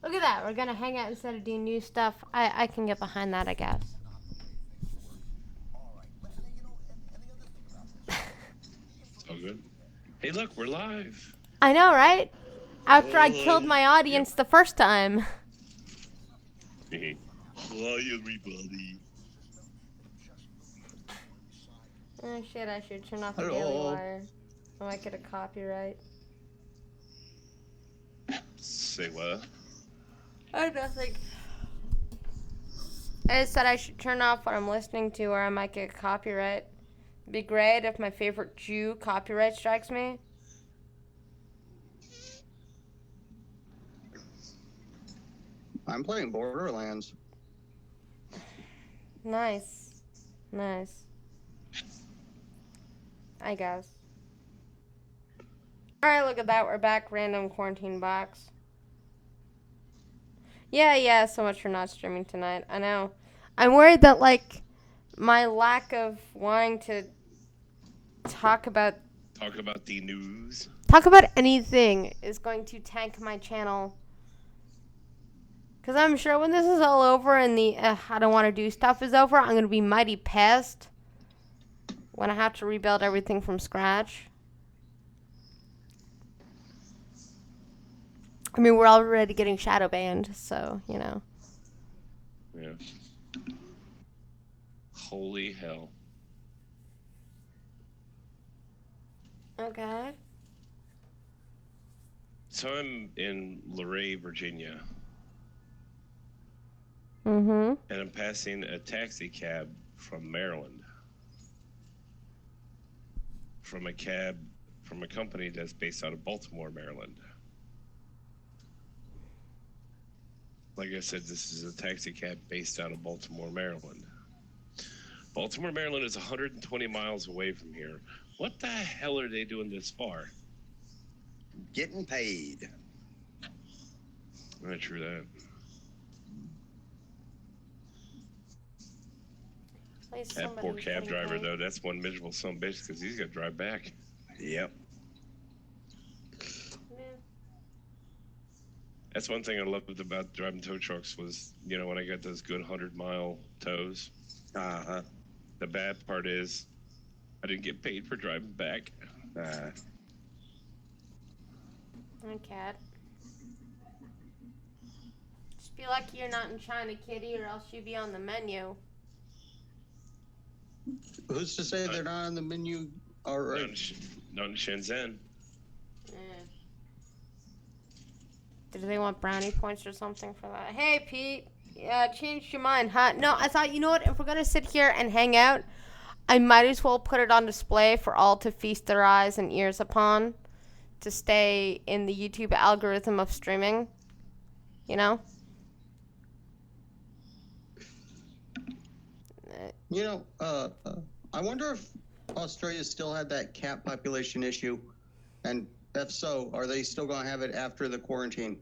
Look at that. We're going to hang out instead of doing new stuff. I can get behind that, I guess. So good. Hey, look, we're live. I know, right? After I killed Hi. my audience the first time. Hi, everybody. Oh, shit, I should turn off the Hello. Daily Wire. I might get a copyright. Say what? Oh, nothing. I just said I should turn off what I'm listening to or I might get copyright. It'd be great if my favorite Jew copyright strikes me. I'm playing Borderlands. Nice. Nice. I guess. Alright, look at that. We're back. Random quarantine box. Yeah, so much for not streaming tonight. I know. I'm worried that, like, my lack of wanting to talk about the news. anything is going to tank my channel. Because I'm sure when this is all over and the I don't want to do stuff is over, I'm going to be mighty pissed when I have to rebuild everything from scratch. I mean, we're already getting shadow banned, so, you know. Yeah. Holy hell. Okay. So I'm in Luray, Virginia. Mm-hmm. And I'm passing a taxi cab from Maryland. From a company that's based out of Baltimore, Maryland. Like I said, this is a taxi cab based out of Baltimore, Maryland. Baltimore, Maryland is 120 miles away from here. What the hell are they doing this far? Getting paid. Not true that. That poor cab driver, though, that's one miserable son of a bitch because he's got to drive back. Yep. Yeah. That's one thing I loved about driving tow trucks was, you know, when I got those good 100-mile tows. Uh-huh. The bad part is I didn't get paid for driving back. Okay. Just be lucky you're not in China, kitty, or else you'd be on the menu. Who's to say they're not on the menu? All right. Not in Shenzhen. Did they want brownie points or something for that? Hey, Pete. Yeah, changed your mind, huh? No, I thought, you know what? If we're going to sit here and hang out, I might as well put it on display for all to feast their eyes and ears upon to stay in the YouTube algorithm of streaming. You know? You know, I wonder if Australia still had that cat population issue. And if so, are they still going to have it after the quarantine?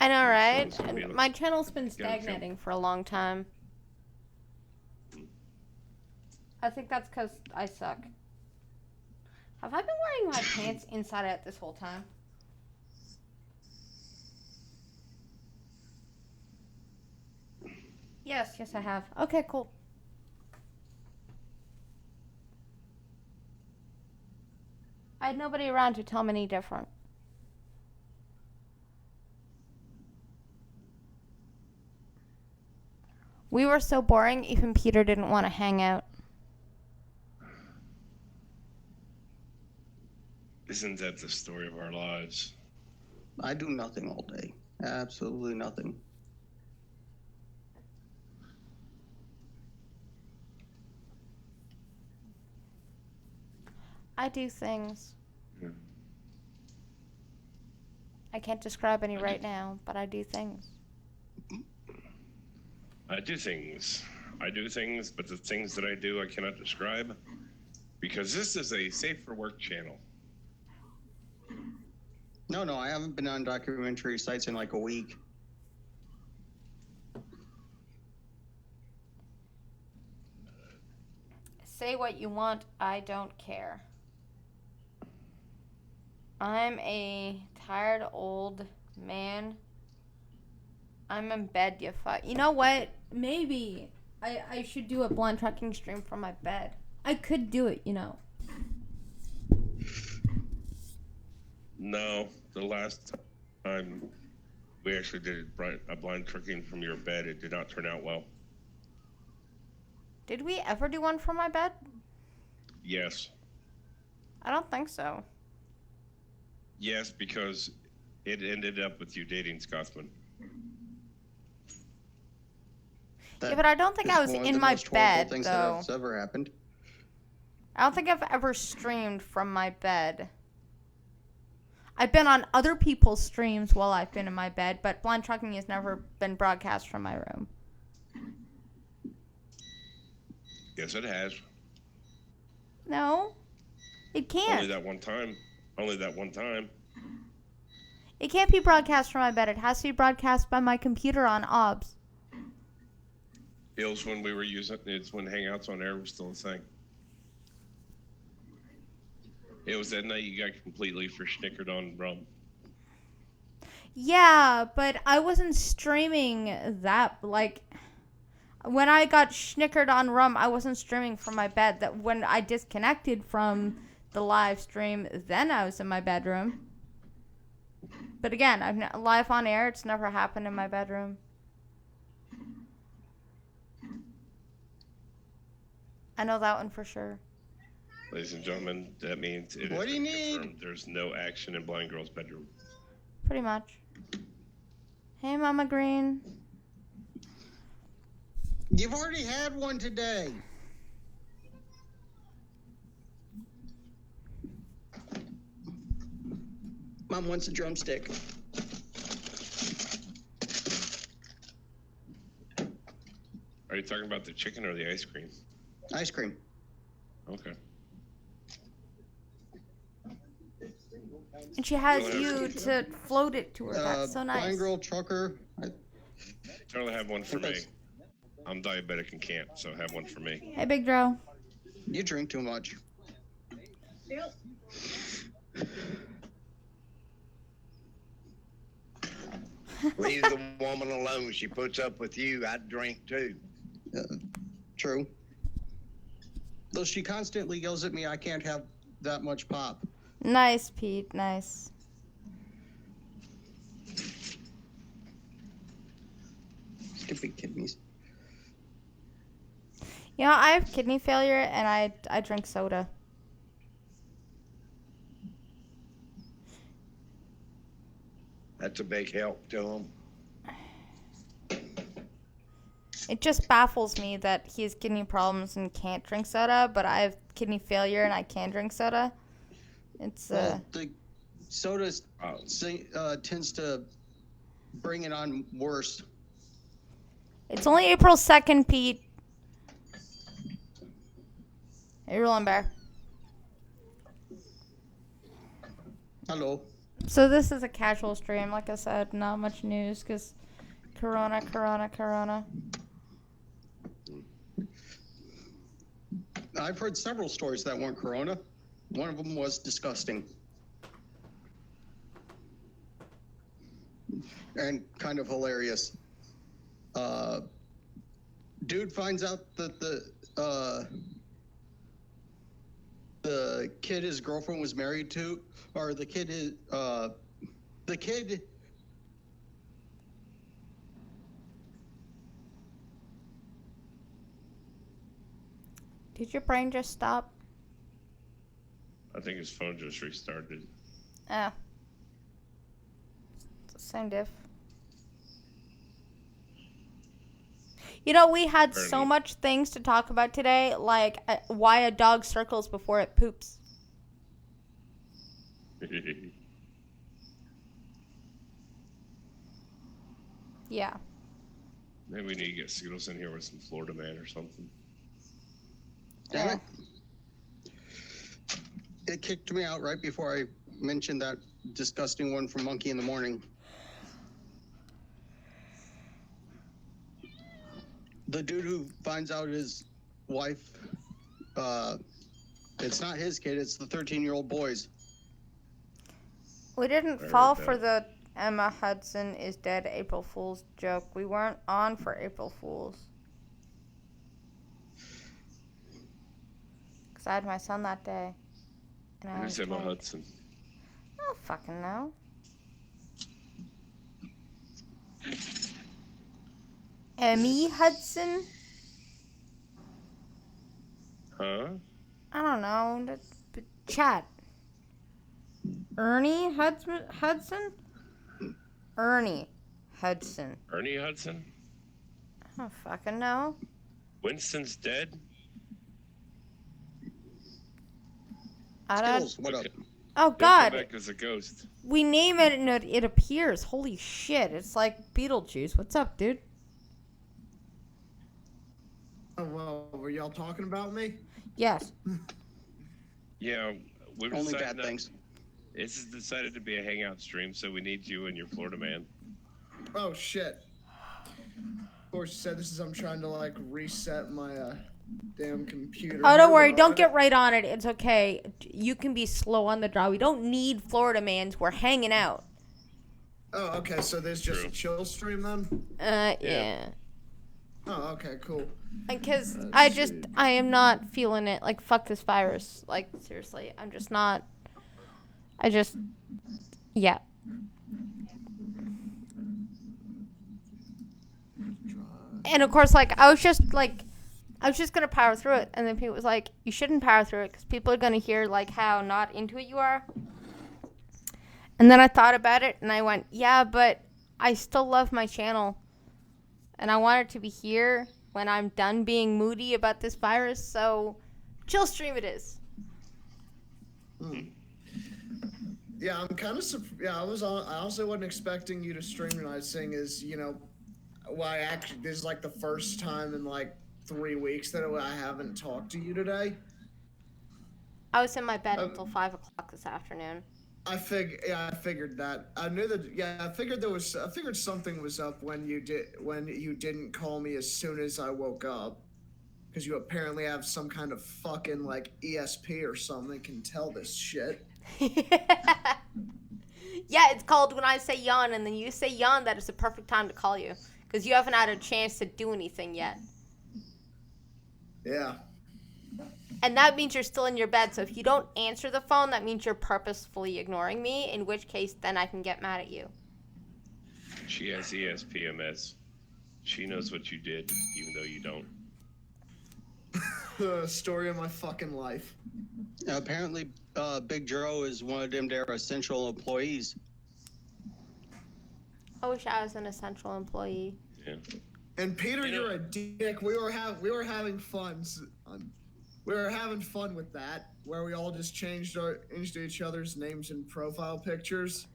I know, right? And my channel's been stagnating for a long time. I think that's because I suck. Have I been wearing my pants inside out this whole time? Yes, I have. Okay, cool. I had nobody around to tell me any different. We were so boring, even Peter didn't want to hang out. Isn't that the story of our lives? I do nothing all day. Absolutely nothing. I do things. Yeah. I can't describe any right now, but I do things. I do things. But the things that I do I cannot describe because this is a safe for work channel. No, I haven't been on documentary sites in like a week. Say what you want, I don't care. I'm a tired old man. I'm in bed, you fuck. You know what? Maybe I should do a blind trucking stream from my bed. I could do it, you know. No, the last time we actually did a blind trucking from your bed, it did not turn out well. Did we ever do one from my bed? Yes. I don't think so. Yes, because it ended up with you dating Scotsman. Yeah, but I don't think I was in my bed, things though. that has ever happened. I don't think I've ever streamed from my bed. I've been on other people's streams while I've been in my bed, but blind trucking has never been broadcast from my room. Yes, it has. No, it can't. Only that one time. Only that one time. It can't be broadcast from my bed. It has to be broadcast by my computer on OBS. It was when we were using, it's when Hangouts on Air was still a thing. It was that night you got completely verschnickered on rum. Yeah, but I wasn't streaming that, like, when I got schnickered on rum, I wasn't streaming from my bed. That when I disconnected from the live stream, then I was in my bedroom. But again, I'm not live on air. It's never happened in my bedroom. I know that one for sure. Ladies and gentlemen, that means it What is do you need? confirmed there's no action in Blind Girl's bedroom. Pretty much. Hey, Mama Green. You've already had one today. Mom wants a drumstick. Are you talking about the chicken or the ice cream? Ice cream. Okay. And she has you to float it to her. That's so nice. Blind girl trucker. Charlie, have one for me. That's- I'm diabetic and can't, so have one for me. Hey, Big Dro. You drink too much. Leave the woman alone. She puts up with you. I'd drink too. True. Though she constantly yells at me, I can't have that much pop. Nice, Pete. Nice. Stupid kidneys. You know, I have kidney failure, and I drink soda. That's a big help to him. It just baffles me that he has kidney problems and can't drink soda, but I have kidney failure and I can drink soda. It's Well, the soda tends to bring it on worse. it's only April 2nd, Pete. Hey, Rolling Bear. Hello. So this is a casual stream, like I said, not much news, because Corona. I've heard several stories that weren't corona. One of them was disgusting. And kind of hilarious. Dude finds out that the kid his girlfriend was married to, or the kid Did your brain just stop? I think his phone just restarted. Oh. It's the same diff. You know, we had so much things to talk about today, like why a dog circles before it poops. Yeah. Maybe we need to get Skittles in here with some Florida Man or something. Damn it. It kicked me out right before I mentioned that disgusting one from Monkey in the Morning. The dude who finds out his wife, it's not his kid, it's the 13-year-old boy's. We didn't I fall heard for that. the Emma Hudson is dead April Fool's joke. We weren't on for April Fool's. Because I had my son that day. And I Who's was Emma tired. Hudson? I don't fucking know. Emmy Hudson? Huh? I don't know. Chat. Ernie Hudson? Ernie Hudson. Ernie Hudson? I don't fucking know. Winston's dead? I don't. Skittles, what up? Oh He'll come God. back as a ghost. We name it and it appears. Holy shit. It's like Beetlejuice. What's up, dude? Oh, well, were y'all talking about me? Yes. Yeah, we've Only decided bad not- things. This has decided to be a hangout stream, so we need you and your Florida man. Oh, shit. Of course, you said this is I'm trying to, like, reset my damn computer. Oh, don't here, worry. but Don't I- get right on it. It's okay. You can be slow on the draw. We don't need Florida mans. We're hanging out. Oh, okay, so there's just True. a chill stream then? Yeah. Oh, okay, cool. Because Let's see. I am not feeling it. Like, fuck this virus. Like, seriously. I'm just not. Yeah. And of course, like, I was just gonna power through it. And then people was like, you shouldn't power through it because people are gonna hear, like, how not into it you are. And then I thought about it and I went, yeah, but I still love my channel. And I want it to be here when I'm done being moody about this virus. So, chill stream it is. Yeah, I'm kind of I honestly wasn't expecting you to stream tonight, seeing as, why actually this is like the first time in like 3 weeks that I haven't talked to you today. I was in my bed until 5 o'clock this afternoon. I figured that. I knew that. Yeah, I figured something was up when you didn't call me as soon as I woke up, because you apparently have some kind of fucking like ESP or something that can tell this shit. Yeah, it's called when I say yawn, and then you say yawn, that is the perfect time to call you. Because you haven't had a chance to do anything yet. Yeah. And that means you're still in your bed, so if you don't answer the phone, that means you're purposefully ignoring me, in which case, then I can get mad at you. She has ESPMS. She knows what you did, even though you don't. The story of my fucking life. Apparently, Big Joe is one of them their essential employees. I wish I was an essential employee. Yeah. And Peter, You know- you're a dick. We were having fun. We were having fun with that, where we all just changed into each other's names and profile pictures.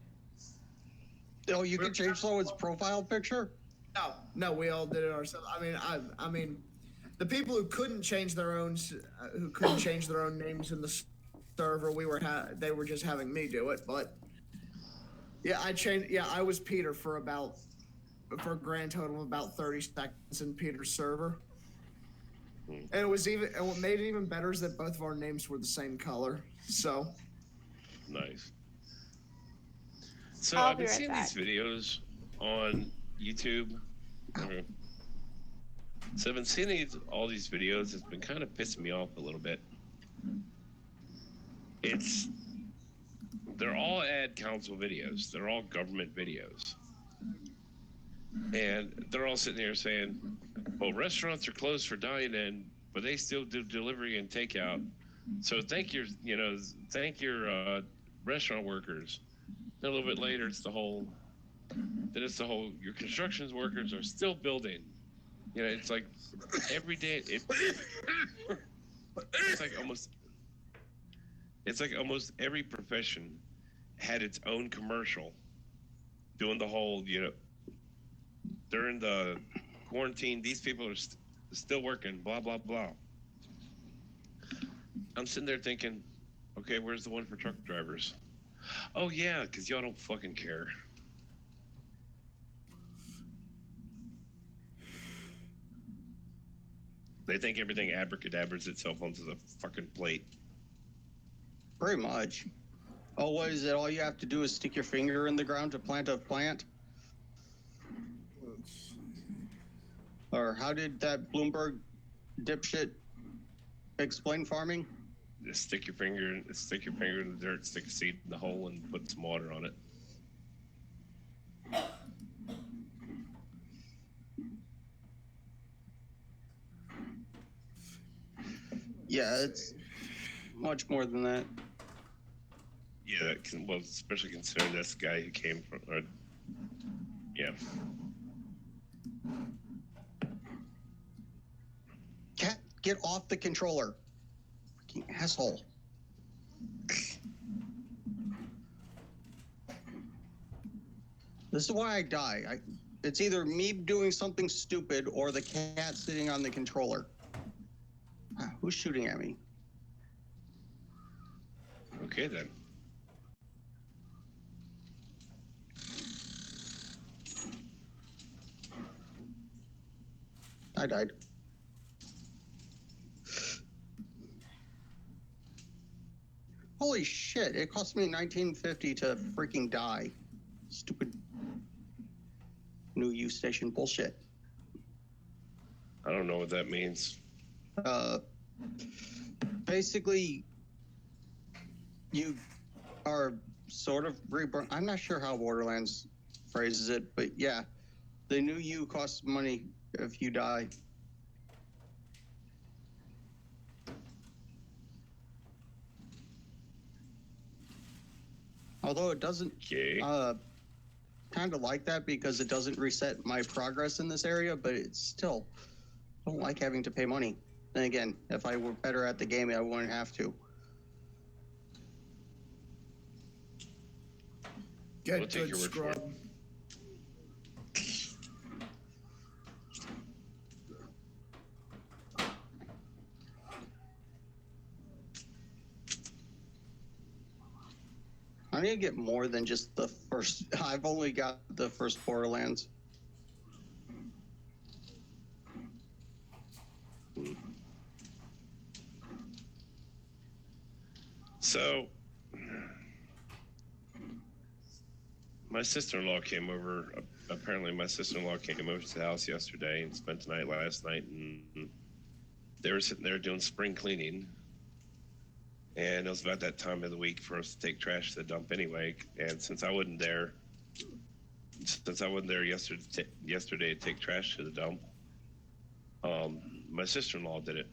Oh, you can change someone's profile picture? No, we all did it ourselves. I mean, the people who couldn't change their own names in the server, they were just having me do it. But yeah, I was Peter for a grand total of about 30 seconds in Peter's server. And what made it even better is that both of our names were the same color. So Nice. So I'll I've be been right seeing back. these videos on YouTube. So I've been seeing all these videos. It's been kind of pissing me off a little bit. They're all ad council videos. They're all government videos. And they're all sitting here saying, well, restaurants are closed for dine-in, but they still do delivery and takeout. So thank your restaurant workers. Then a little bit later, it's the whole, your construction workers are still building. It's like every day, it's like almost every profession had its own commercial doing the whole, during the quarantine, these people are still working, blah, blah, blah. I'm sitting there thinking, okay, where's the one for truck drivers? Oh, yeah, because y'all don't fucking care. They think everything abracadabras itself onto the fucking plate. Pretty much. Oh, what is it? All you have to do is stick your finger in the ground to plant a plant? Or how did that Bloomberg dipshit explain farming? Just stick your finger in the dirt, stick a seed in the hole, and put some water on it. Yeah, it's much more than that. Yeah, well, especially considering that's the guy who came from. Yeah. Cat, get off the controller. Freaking asshole. This is why I die. It's either me doing something stupid or the cat sitting on the controller. Who's shooting at me? Okay then. I died. Holy shit, it cost me $19.50 to freaking die. Stupid new use station bullshit. I don't know what that means. Basically, you are sort of reborn. I'm not sure how Borderlands phrases it, but yeah, the new you costs money if you die. Although it doesn't Okay. kind of like that because it doesn't reset my progress in this area, but it's still don't like having to pay money. Then again, if I were better at the game, I wouldn't have to. Get We'll take good, your word for it. scrub. I need to get more than just the first. I've only got the first Borderlands. So, my sister-in-law came over. Apparently, my sister-in-law came over to the house yesterday and spent the night last night, and they were sitting there doing spring cleaning. And it was about that time of the week for us to take trash to the dump anyway. And since I wasn't there yesterday to take trash to the dump, my sister-in-law did it.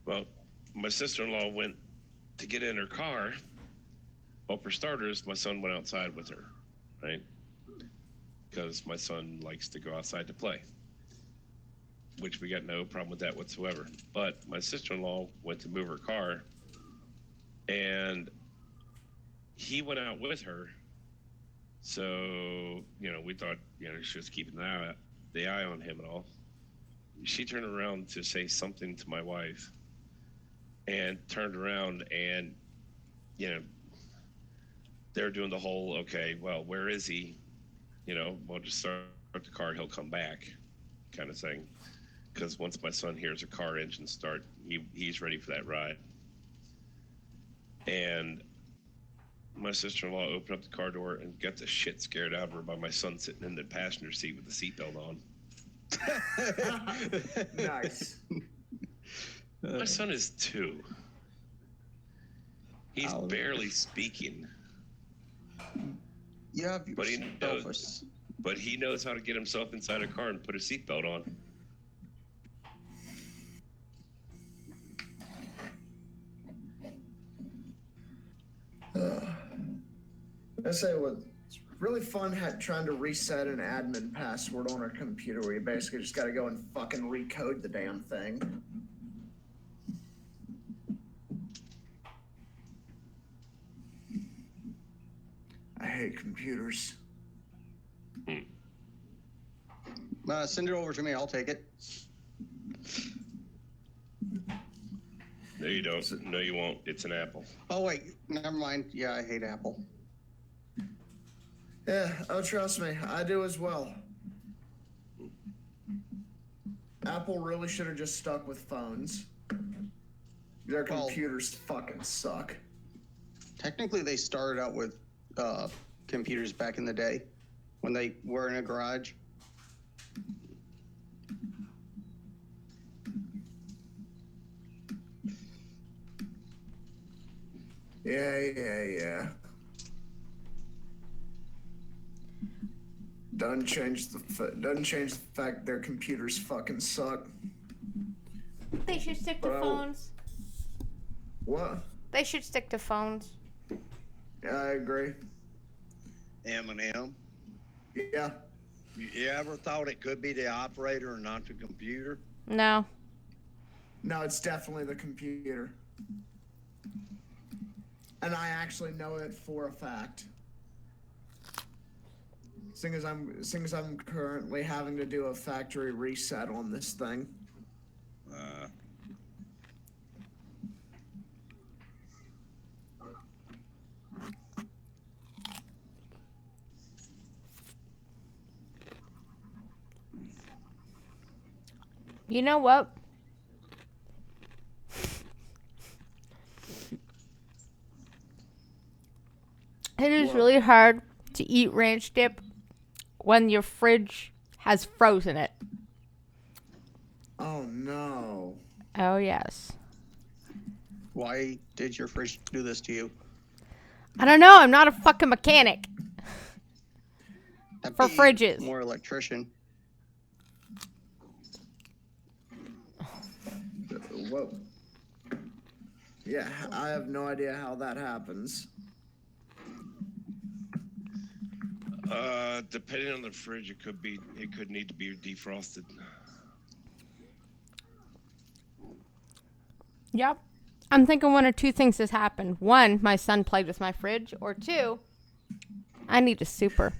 Well, my sister-in-law went to get in her car. Well, for starters, my son went outside with her, right? Because my son likes to go outside to play, which we got no problem with that whatsoever. But my sister-in-law went to move her car, and he went out with her. So, we thought, she was keeping the eye on him and all. She turned around to say something to my wife and turned around and, they're doing the whole, okay, well, where is he? We'll just start the car, he'll come back kind of thing. Because once my son hears a car engine start, he's ready for that ride. And my sister-in-law opened up the car door and got the shit scared out of her by my son sitting in the passenger seat with the seatbelt on. Nice. My son is 2. He's barely speaking. You have But he knows how to get himself inside a car and put a seatbelt on. I say it's really fun trying to reset an admin password on our computer where you basically just got to go and fucking recode the damn thing. I hate computers. Send it over to me. I'll take it. No, you don't. No, you won't. It's an Apple. Oh, wait. Never mind. Yeah, I hate Apple. Yeah, oh, trust me, I do as well. Apple really should have just stuck with phones. Their computers fucking suck. technically they started out with computers back in the day when they were in a garage. Yeah. Doesn't change the fact their computers fucking suck. They should stick to phones. What? They should stick to phones. Yeah, I agree. Eminem. Yeah. You ever thought it could be the operator and not the computer? No. No, it's definitely the computer. And I actually know it for a fact. Seeing as I'm currently having to do a factory reset on this thing. You know what? It is What? really hard to eat ranch dip when your fridge has frozen it. Oh no. Oh, yes. Why did your fridge do this to you? I don't know. I'm not a fucking mechanic. That'd For be fridges. More electrician. Whoa. Yeah, I have no idea how that happens. Depending on the fridge, it could need to be defrosted. Yep. I'm thinking one or two things has happened. One, my son played with my fridge. Or two, I need a super.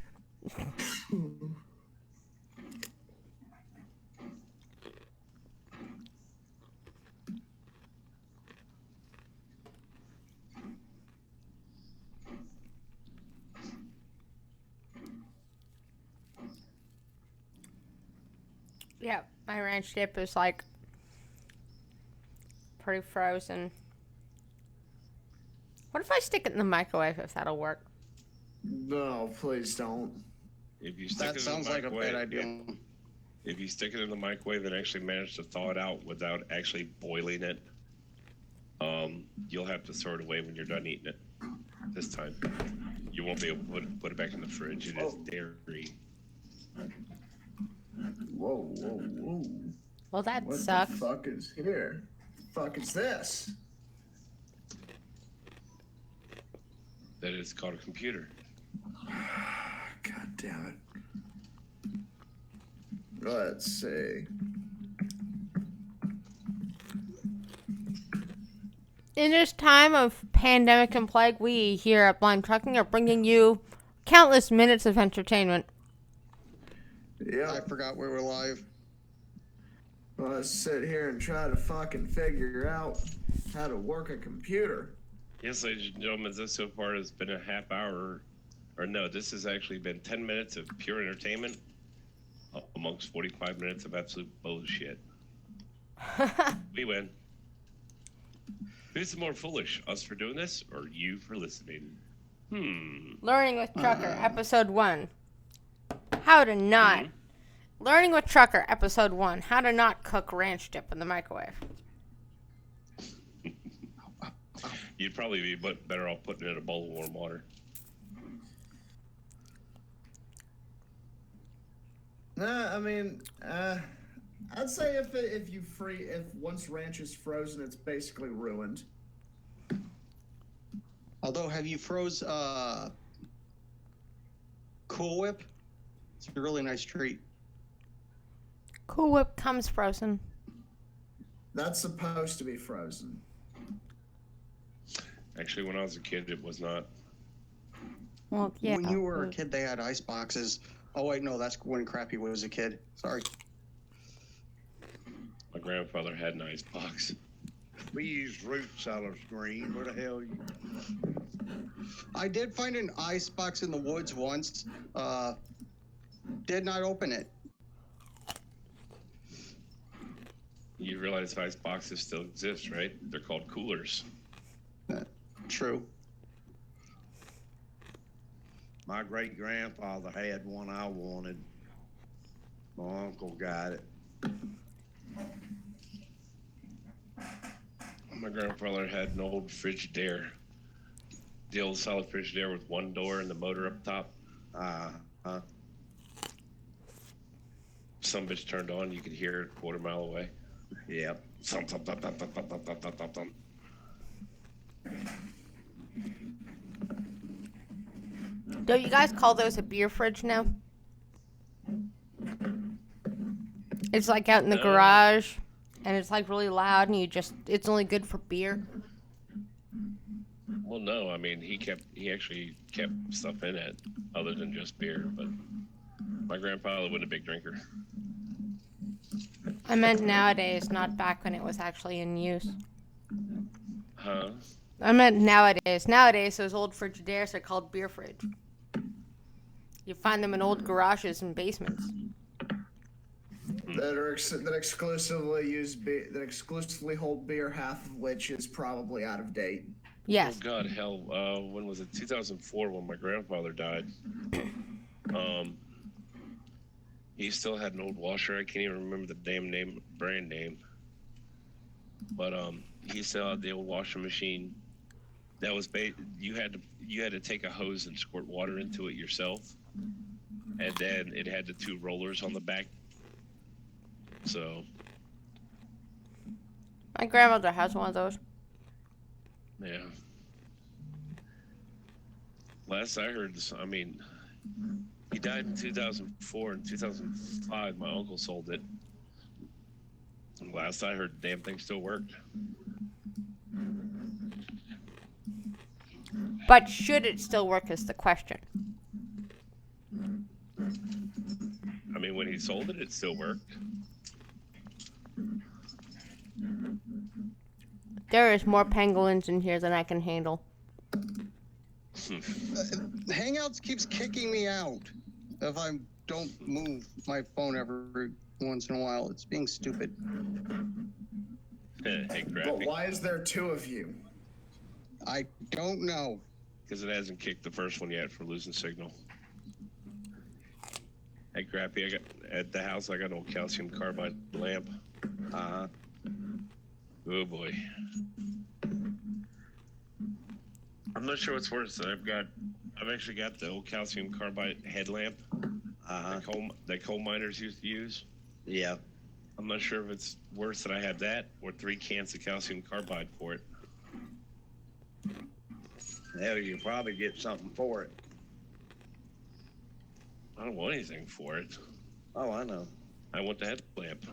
Yeah, my ranch dip is like pretty frozen. What if I stick it in the microwave if that'll work? No, please don't. If you stick That it in sounds the like a microwave, bad idea. If you stick it in the microwave and actually manage to thaw it out without actually boiling it, you'll have to throw it away when you're done eating it. This time, you won't be able to put it back in the fridge. It is dairy. Whoa. Well, that What sucks. the fuck is here? Fuck is this? That is called a computer. God damn it. Let's see. In this time of pandemic and plague, we here at Blind Trucking are bringing you countless minutes of entertainment. Yeah. I forgot we were live. Let's sit here and try to fucking figure out how to work a computer. Yes, ladies and gentlemen, this so far has been a half hour, or no, this has actually been 10 minutes of pure entertainment amongst 45 minutes of absolute bullshit. We win. Who's the more foolish, us for doing this, or you for listening? Learning with Trucker, episode 1. How to not. Learning with Trucker, episode 1. How to not cook ranch dip in the microwave. You'd probably be better off putting it in a bowl of warm water. Nah, I mean, I'd say if once ranch is frozen, it's basically ruined. Although, have you froze Cool Whip? It's a really nice treat. Cool Whip comes frozen. That's supposed to be frozen. Actually, when I was a kid, it was not. Well, yeah. When you were a kid, they had ice boxes. Oh, wait, no, that's when Crappy was a kid. Sorry. My grandfather had an ice box. We used root cellar screen. Where the hell you? I did find an ice box in the woods once. Did not open it. You realize ice boxes still exist, right? They're called coolers. True. My great grandfather had one I wanted. My uncle got it. My grandfather had an old Frigidaire. The old solid Frigidaire with one door and the motor up top. Uh, uh, Some bitch turned on, you could hear it a quarter mile away. yep. Thump, thump, thump, thump, thump, thump, thump, thump, thump, thump, thump. Don't you guys call those a beer fridge now? It's like out in the No. garage, and it's like really loud, and it's only good for beer. Well, no, I mean he actually kept stuff in it other than just beer. But my grandfather wasn't a big drinker. I meant nowadays, not back when it was actually in use. Huh? I meant nowadays. Nowadays, those old Frigidaires are called beer fridge. You find them in old garages and basements. That exclusively hold beer, half of which is probably out of date. Yes. Oh God, hell! When was it? 2004 when my grandfather died. He still had an old washer. I can't even remember the damn brand name. But he still had the old washing machine. That was you had to take a hose and squirt water into it yourself, and then it had the two rollers on the back. So My grandmother has one of those. yeah. Last I heard, I mean, he died in 2004. In 2005, my uncle sold it. And last I heard, the damn thing still worked. But should it still work is the question. I mean, when he sold it, it still worked. There is more pangolins in here than I can handle. Hangouts keeps kicking me out if I don't move my phone every once in a while. It's being stupid. Hey, But Crappy. why is there two of you? I don't know. Because it hasn't kicked the first one yet for losing signal. Hey, Crappy, at the house, I got an old calcium carbide lamp. Uh, Oh, boy. I'm not sure what's worse. I've actually got the old calcium carbide headlamp that coal miners used to use. yeah. I'm not sure if it's worse that I had that or 3 cans of calcium carbide for it. Hell, you probably get something for it. I don't want anything for it. Oh, I know. I want the headlamp.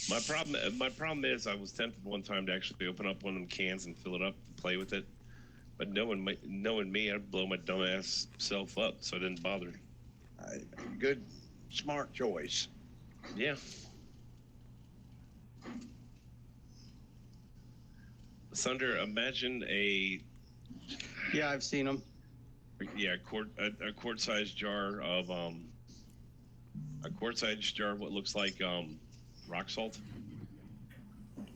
My problem is I was tempted one time to actually open up one of them cans and fill it up and play with it. But knowing me, I'd blow my dumbass self up, so I didn't bother. Good, smart choice. Yeah. Sunder, imagine a Yeah, I've seen them. quart-sized jar of what looks like rock salt.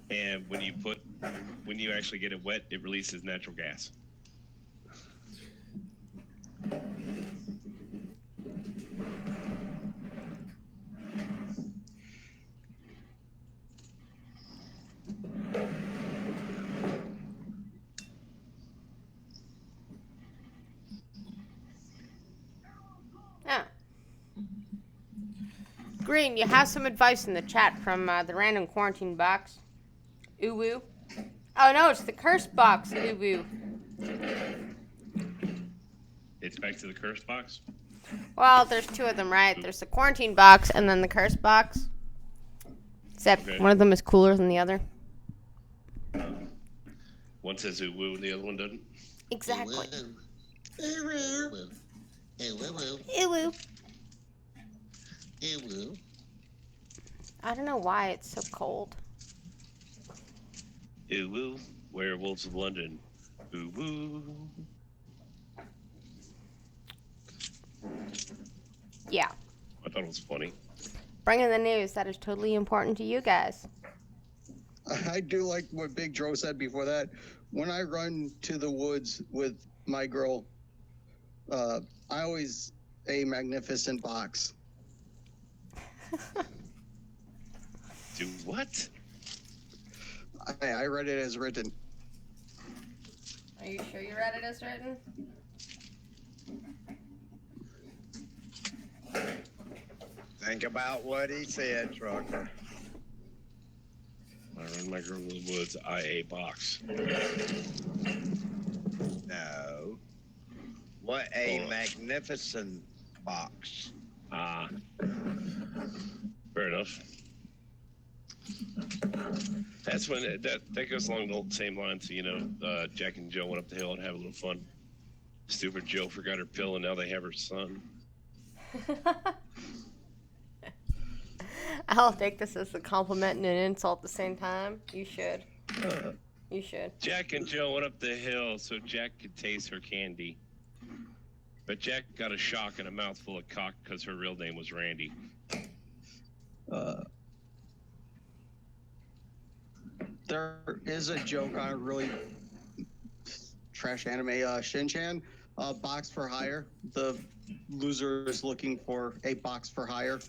And when you actually get it wet, it releases natural gas. Yeah. Green, you have some advice in the chat from the random quarantine box. Uwu. Oh no, it's the curse box. Uwu. It's back to the curse box. Well, there's two of them, right? There's the quarantine box and then the curse box. Except Okay. one of them is cooler than the other. One says uwu and the other one doesn't. Exactly. Ew. Uwu. I don't know why it's so cold. Uwu, werewolves of London. Uwu. Yeah. I thought it was funny. Bringing the news that is totally important to you guys. I do like what Big Dro said before that. When I run to the woods with my girl, I always a magnificent box. Do what? I read it as written. Are you sure you read it as written? Think about what he said, trucker. I run my girl in the woods. IA box. No. What a Oh. magnificent box. Ah. Fair enough. That's when that goes along the same lines. Jack and Joe went up the hill and had a little fun. Stupid Joe forgot her pill, and now they have her son. I'll take this as a compliment and an insult at the same time. You should. You should. Jack and Joe went up the hill so Jack could taste her candy. But Jack got a shock and a mouthful of cock because her real name was Randy. There is a joke on a really trash anime, Shin-Chan, box for hire. The loser is looking for a box for hire.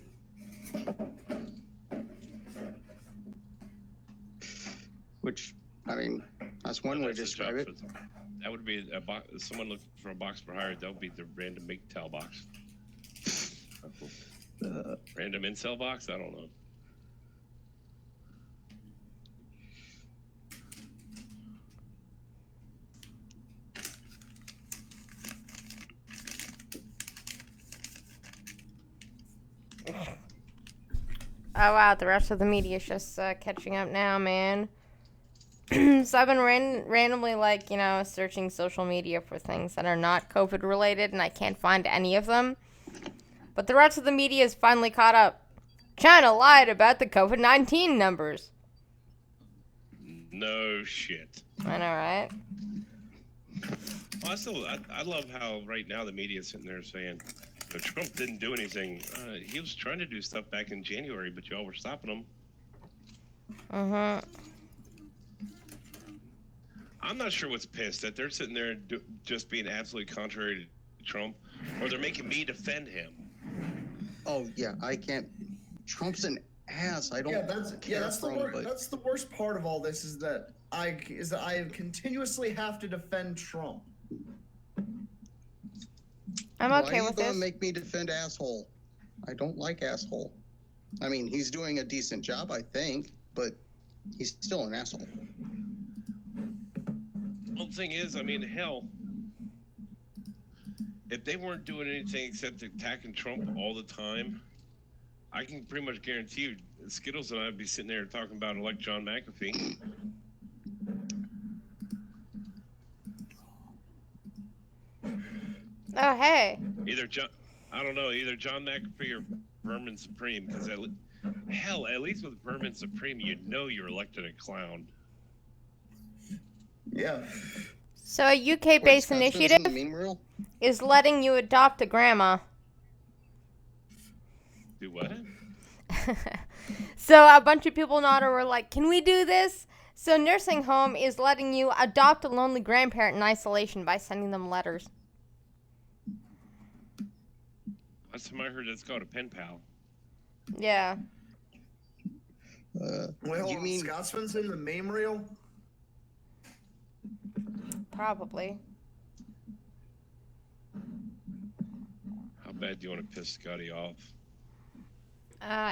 Which, I mean, that's one way to describe it. That would be someone looking for a box for hire. That would be the random MGTOW box. Random incel box? I don't know. Oh wow, the rest of the media is just catching up now, man. So I've been randomly, searching social media for things that are not COVID related, and I can't find any of them. But the rest of the media is finally caught up. China lied about the COVID-19 numbers. No shit. I know, right? Well, I love how right now the media is sitting there saying, Trump didn't do anything. He was trying to do stuff back in January, but y'all were stopping him. Mm-hmm. I'm not sure what's pissed that they're sitting there just being absolutely contrary to Trump, or they're making me defend him. Oh yeah, I can't. Trump's an ass. I don't. That's the worst part of all this is that I continuously have to defend Trump. I'm Why okay are you with gonna this. make me defend asshole? I don't like asshole. I mean, he's doing a decent job, I think, but he's still an asshole. Well, the thing is, I mean, hell, if they weren't doing anything except attacking Trump all the time, I can pretty much guarantee you, Skittles and I'd be sitting there talking about elect John McAfee. Oh, hey. Either John McAfee or Vermin Supreme, because at least with Vermin Supreme, you're elected a clown. Yeah. So a UK-based Wait, Scotsman's in initiative the meme reel? is letting you adopt a grandma. Do what? So a bunch of people in Ottawa were like, can we do this? So nursing home is letting you adopt a lonely grandparent in isolation by sending them letters. Last time I heard it's called a pen pal. Yeah. Wait, hold You on. mean- Scotsman's in the meme reel? Probably. How bad do you want to piss Scotty off?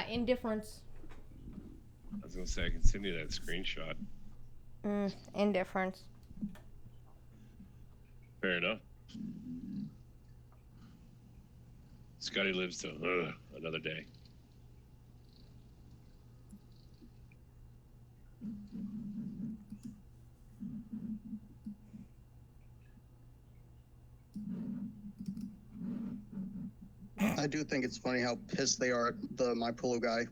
Indifference. I was gonna say I can send you that screenshot. Indifference. Fair enough. Scotty lives to another day. I do think it's funny how pissed they are at the My Pillow guy.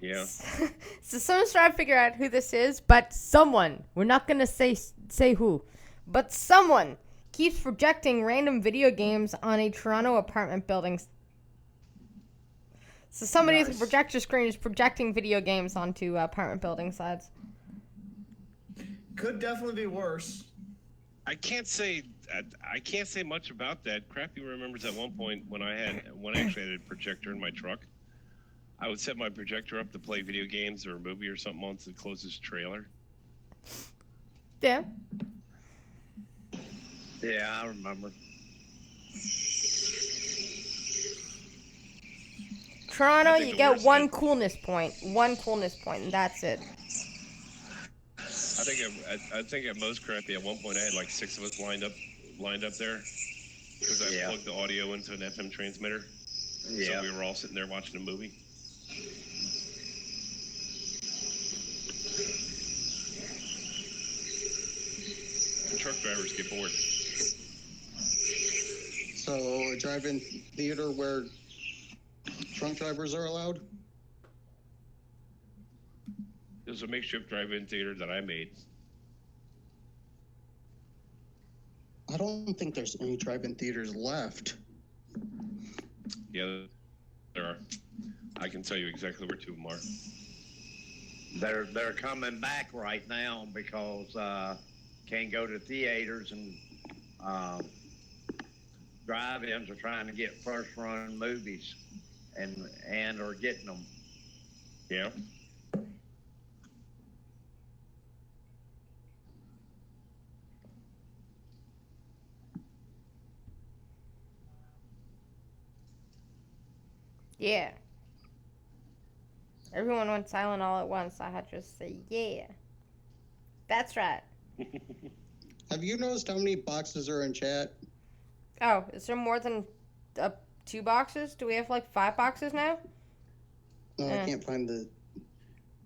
Yeah. So someone's trying to figure out who this is, but someone, we're not going to say who, but someone keeps projecting random video games on a Toronto apartment building. So somebody with a Nice. projector screen is projecting video games onto apartment building sides. Could definitely be worse. I can't say much about that. Crappy remembers at one point when I actually had a projector in my truck. I would set my projector up to play video games or a movie or something on the closest trailer. Yeah. Yeah, I remember. Toronto, I think you the get worst one is- coolness point. One coolness point, and that's it. I think at most, Crappy, at one point I had like 6 of us lined up there because I plugged the audio into an FM transmitter. Yeah. So we were all sitting there watching a movie. The truck drivers get bored. So a drive-in theater where drunk drivers are allowed? There's a makeshift drive-in theater that I made. I don't think there's any drive-in theaters left. Yeah, there are. I can tell you exactly where 2 of them are. They're coming back right now because can't go to theaters and drive-ins are trying to get first-run movies and are getting them. Yeah. Yeah. Everyone went silent all at once. I had to just say, yeah. That's right. Have you noticed how many boxes are in chat? Oh, is there more than 2 boxes? Do we have like 5 boxes now? No, Yeah. I can't find the.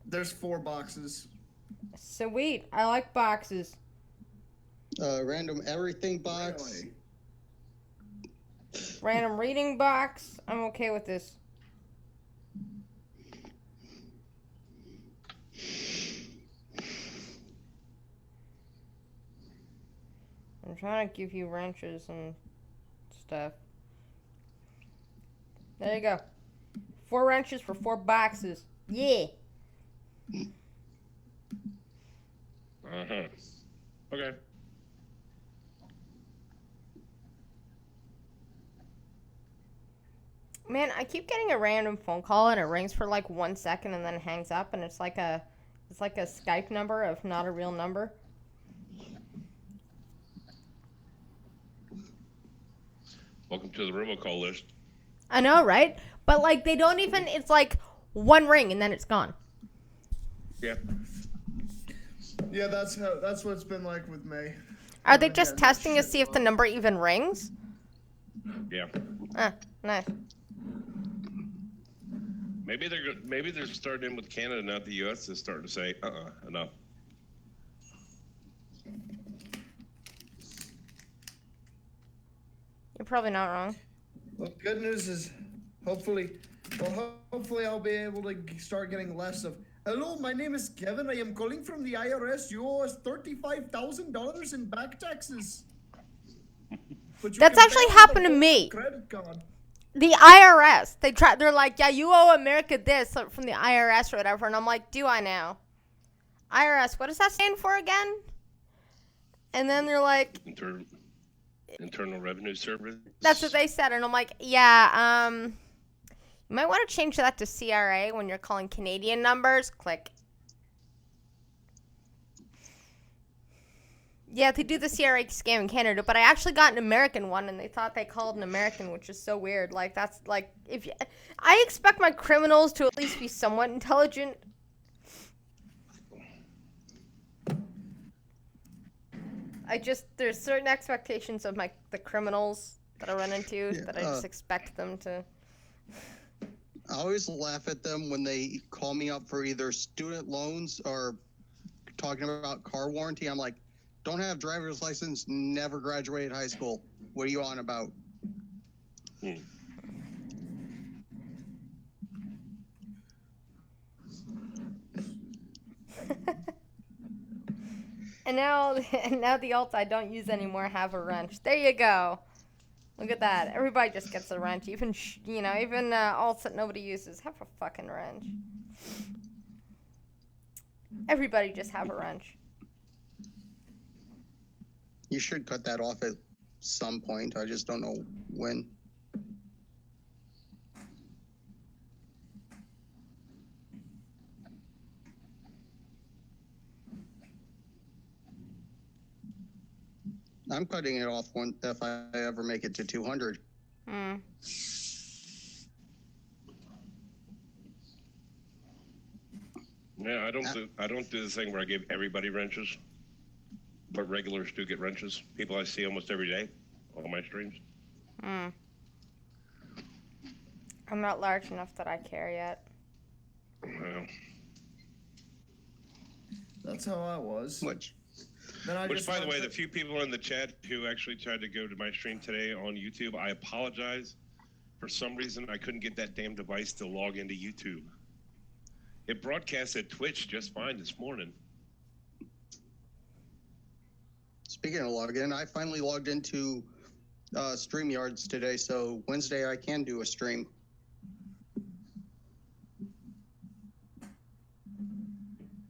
There's 4 boxes. Sweet. I like boxes. Random everything box. Really? Random reading box. I'm okay with this. I'm trying to give you wrenches and stuff. There you go. 4 wrenches for 4 boxes. Yeah. Uh-huh. Okay. Man, I keep getting a random phone call and it rings for like 1 second and then hangs up and it's like a Skype number of not a real number. Welcome to the robocall list. I know, right? But like they don't even, it's like 1 ring and then it's gone. Yeah. Yeah, that's what it's been like with me. Are they Yeah, just no testing to shit, see if the Mom. number even rings? Yeah. Ah, nice. Maybe they're starting in with Canada, not the U.S. is starting to say, enough. You're probably not wrong. Well, good news is, hopefully I'll be able to start getting less of. Hello, my name is Kevin. I am calling from the IRS. You owe us $35,000 in back taxes. But you That's can actually pay with a happened to whole me. Credit card. The IRS, they're like, yeah, you owe America this from the IRS or whatever. And I'm like, do I now? IRS, what does that stand for again? And then they're like, Internal Revenue Service. that's what they said. And I'm like, yeah, you might want to change that to CRA when you're calling Canadian numbers. Click. Yeah, they do the CRA scam in Canada, but I actually got an American one, and they thought they called an American, which is so weird. Like, that's like, I expect my criminals to at least be somewhat intelligent. There's certain expectations of the criminals that I run into that I just expect them to. I always laugh at them when they call me up for either student loans or talking about car warranty. I'm like, don't have driver's license, never graduated high school. What are you on about? And now the alts I don't use anymore have a wrench. There you go. Look at that. Everybody just gets a wrench. Even, even alts that nobody uses have a fucking wrench. Everybody just have a wrench. You should cut that off at some point. I just don't know when. I'm cutting it off if I ever make it to 200. Hmm. Yeah, I don't do the thing where I give everybody wrenches, but regulars do get wrenches. People I see almost every day on my streams. Hmm. I'm not large enough that I care yet. Well, That's how I was. Which, which, by the way, the few people in the chat who actually tried to go to my stream today on YouTube, I apologize. For some reason, I couldn't get that damn device to log into YouTube. It broadcasted Twitch just fine this morning. speaking of login, I finally logged into StreamYards today, so Wednesday I can do a stream.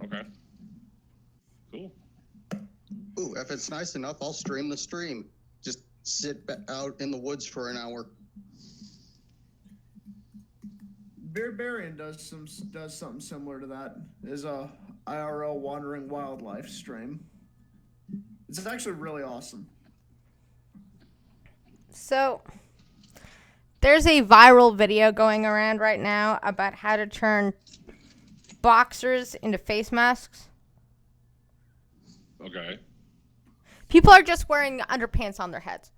Okay. Cool. Ooh, if it's nice enough, I'll stream the stream. Just sit out in the woods for an hour. Bearbarian does something similar to that. Is a IRL wandering wildlife stream. It's actually really awesome. So, there's a viral video going around right now about how to turn boxers into face masks. Okay. People are just wearing underpants on their heads.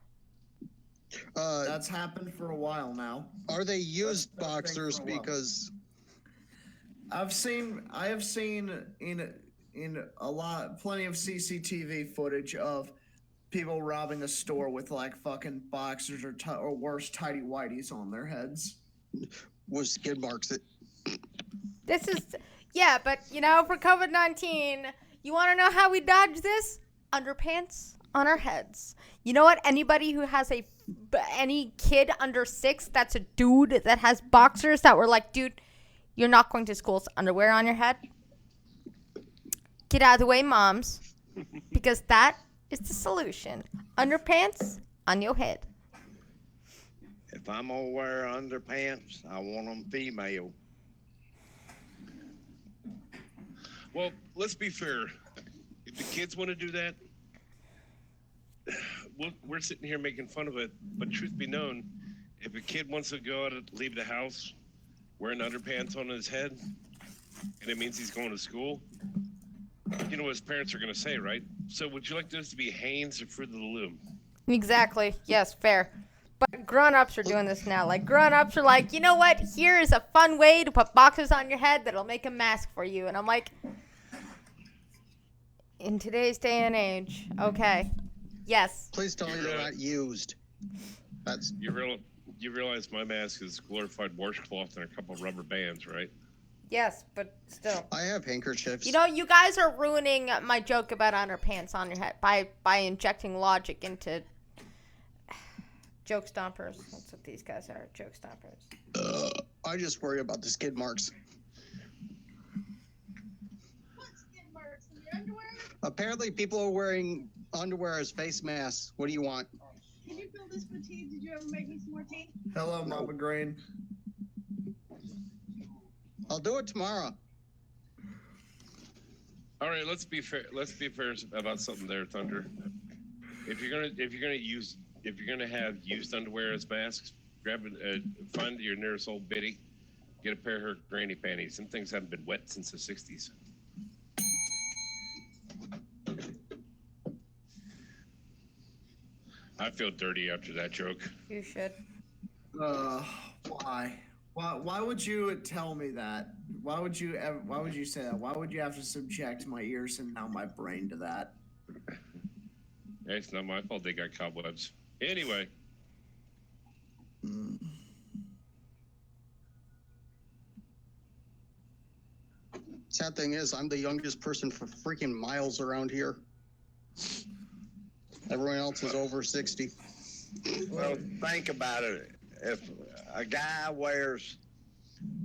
That's happened for a while now. Are they used That's been a thing boxers? for a while. Because I have seen in plenty of CCTV footage of people robbing a store with like fucking boxers or worse tighty whities on their heads. was skid marks it? This is, yeah, but for COVID-19, you want to know how we dodge this? Underpants on our heads. You know what? Anybody who has any kid under 6 that's a dude that has boxers that were like, dude, you're not going to school with underwear on your head. Get out of the way, moms, because that is the solution. Underpants on your head. If I'm gonna wear underpants, I want them female. Well, let's be fair. If the kids want to do that, we're sitting here making fun of it. But truth be known, if a kid wants to go out and leave the house wearing underpants on his head, and it means he's going to school, you know what his parents are going to say, right? So would you like this to be Hanes or Fruit of the Loom? Exactly. Yes, fair. But grown-ups are doing this now. Like, grown-ups are like, you know what? Here is a fun way to put boxes on your head that'll make a mask for you. And I'm like, in today's day and age, okay. Yes. Please tell me they're not used. That's You realize my mask is glorified washcloth and a couple of rubber bands, right? Yes, but still. I have handkerchiefs. You guys are ruining my joke about underpants on your head by injecting logic into joke stompers. That's what these guys are, joke stompers. I just worry about the skid marks. What skid marks in your underwear? Apparently, people are wearing underwear as face masks. What do you want? Can you fill this for tea? Did you ever make me some more tea? Hello, Mama Green. I'll do it tomorrow. All right, let's be fair. Let's be fair about something there, Thunder. If you're gonna have used underwear as masks, find your nearest old biddy, get a pair of her granny panties. Some things haven't been wet since the '60s. I feel dirty after that joke. You should. Why? Why would you tell me that? Why would you say that? Why would you have to subject my ears and now my brain to that? It's not my fault they got cobwebs. Anyway. Sad thing is, I'm the youngest person for freaking miles around here. Everyone else is over 60. Well, think about it. If a guy wears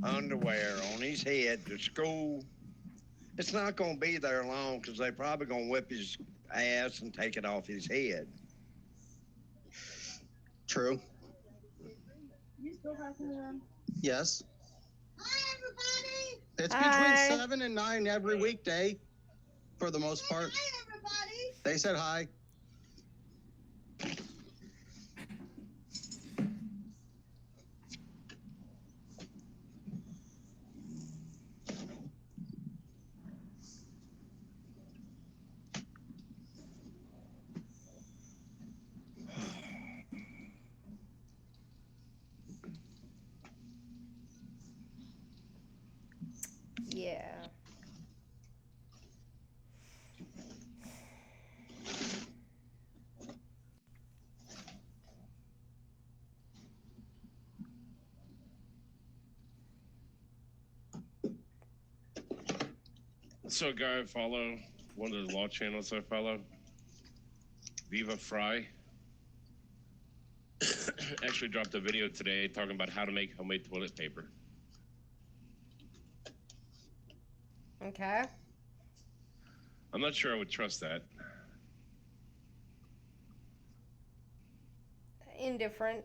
underwear on his head to school, it's not going to be there long because they're probably going to whip his ass and take it off his head. True. You still talking to them? Yes. Hi, everybody. It's Hi. between 7 and 9 every weekday, for the most part. Hi, everybody. They said hi. Yeah. So, a guy I follow, one of the law channels I follow, Viva Fry, actually dropped a video today talking about how to make homemade toilet paper. Okay. I'm not sure I would trust that. Indifferent.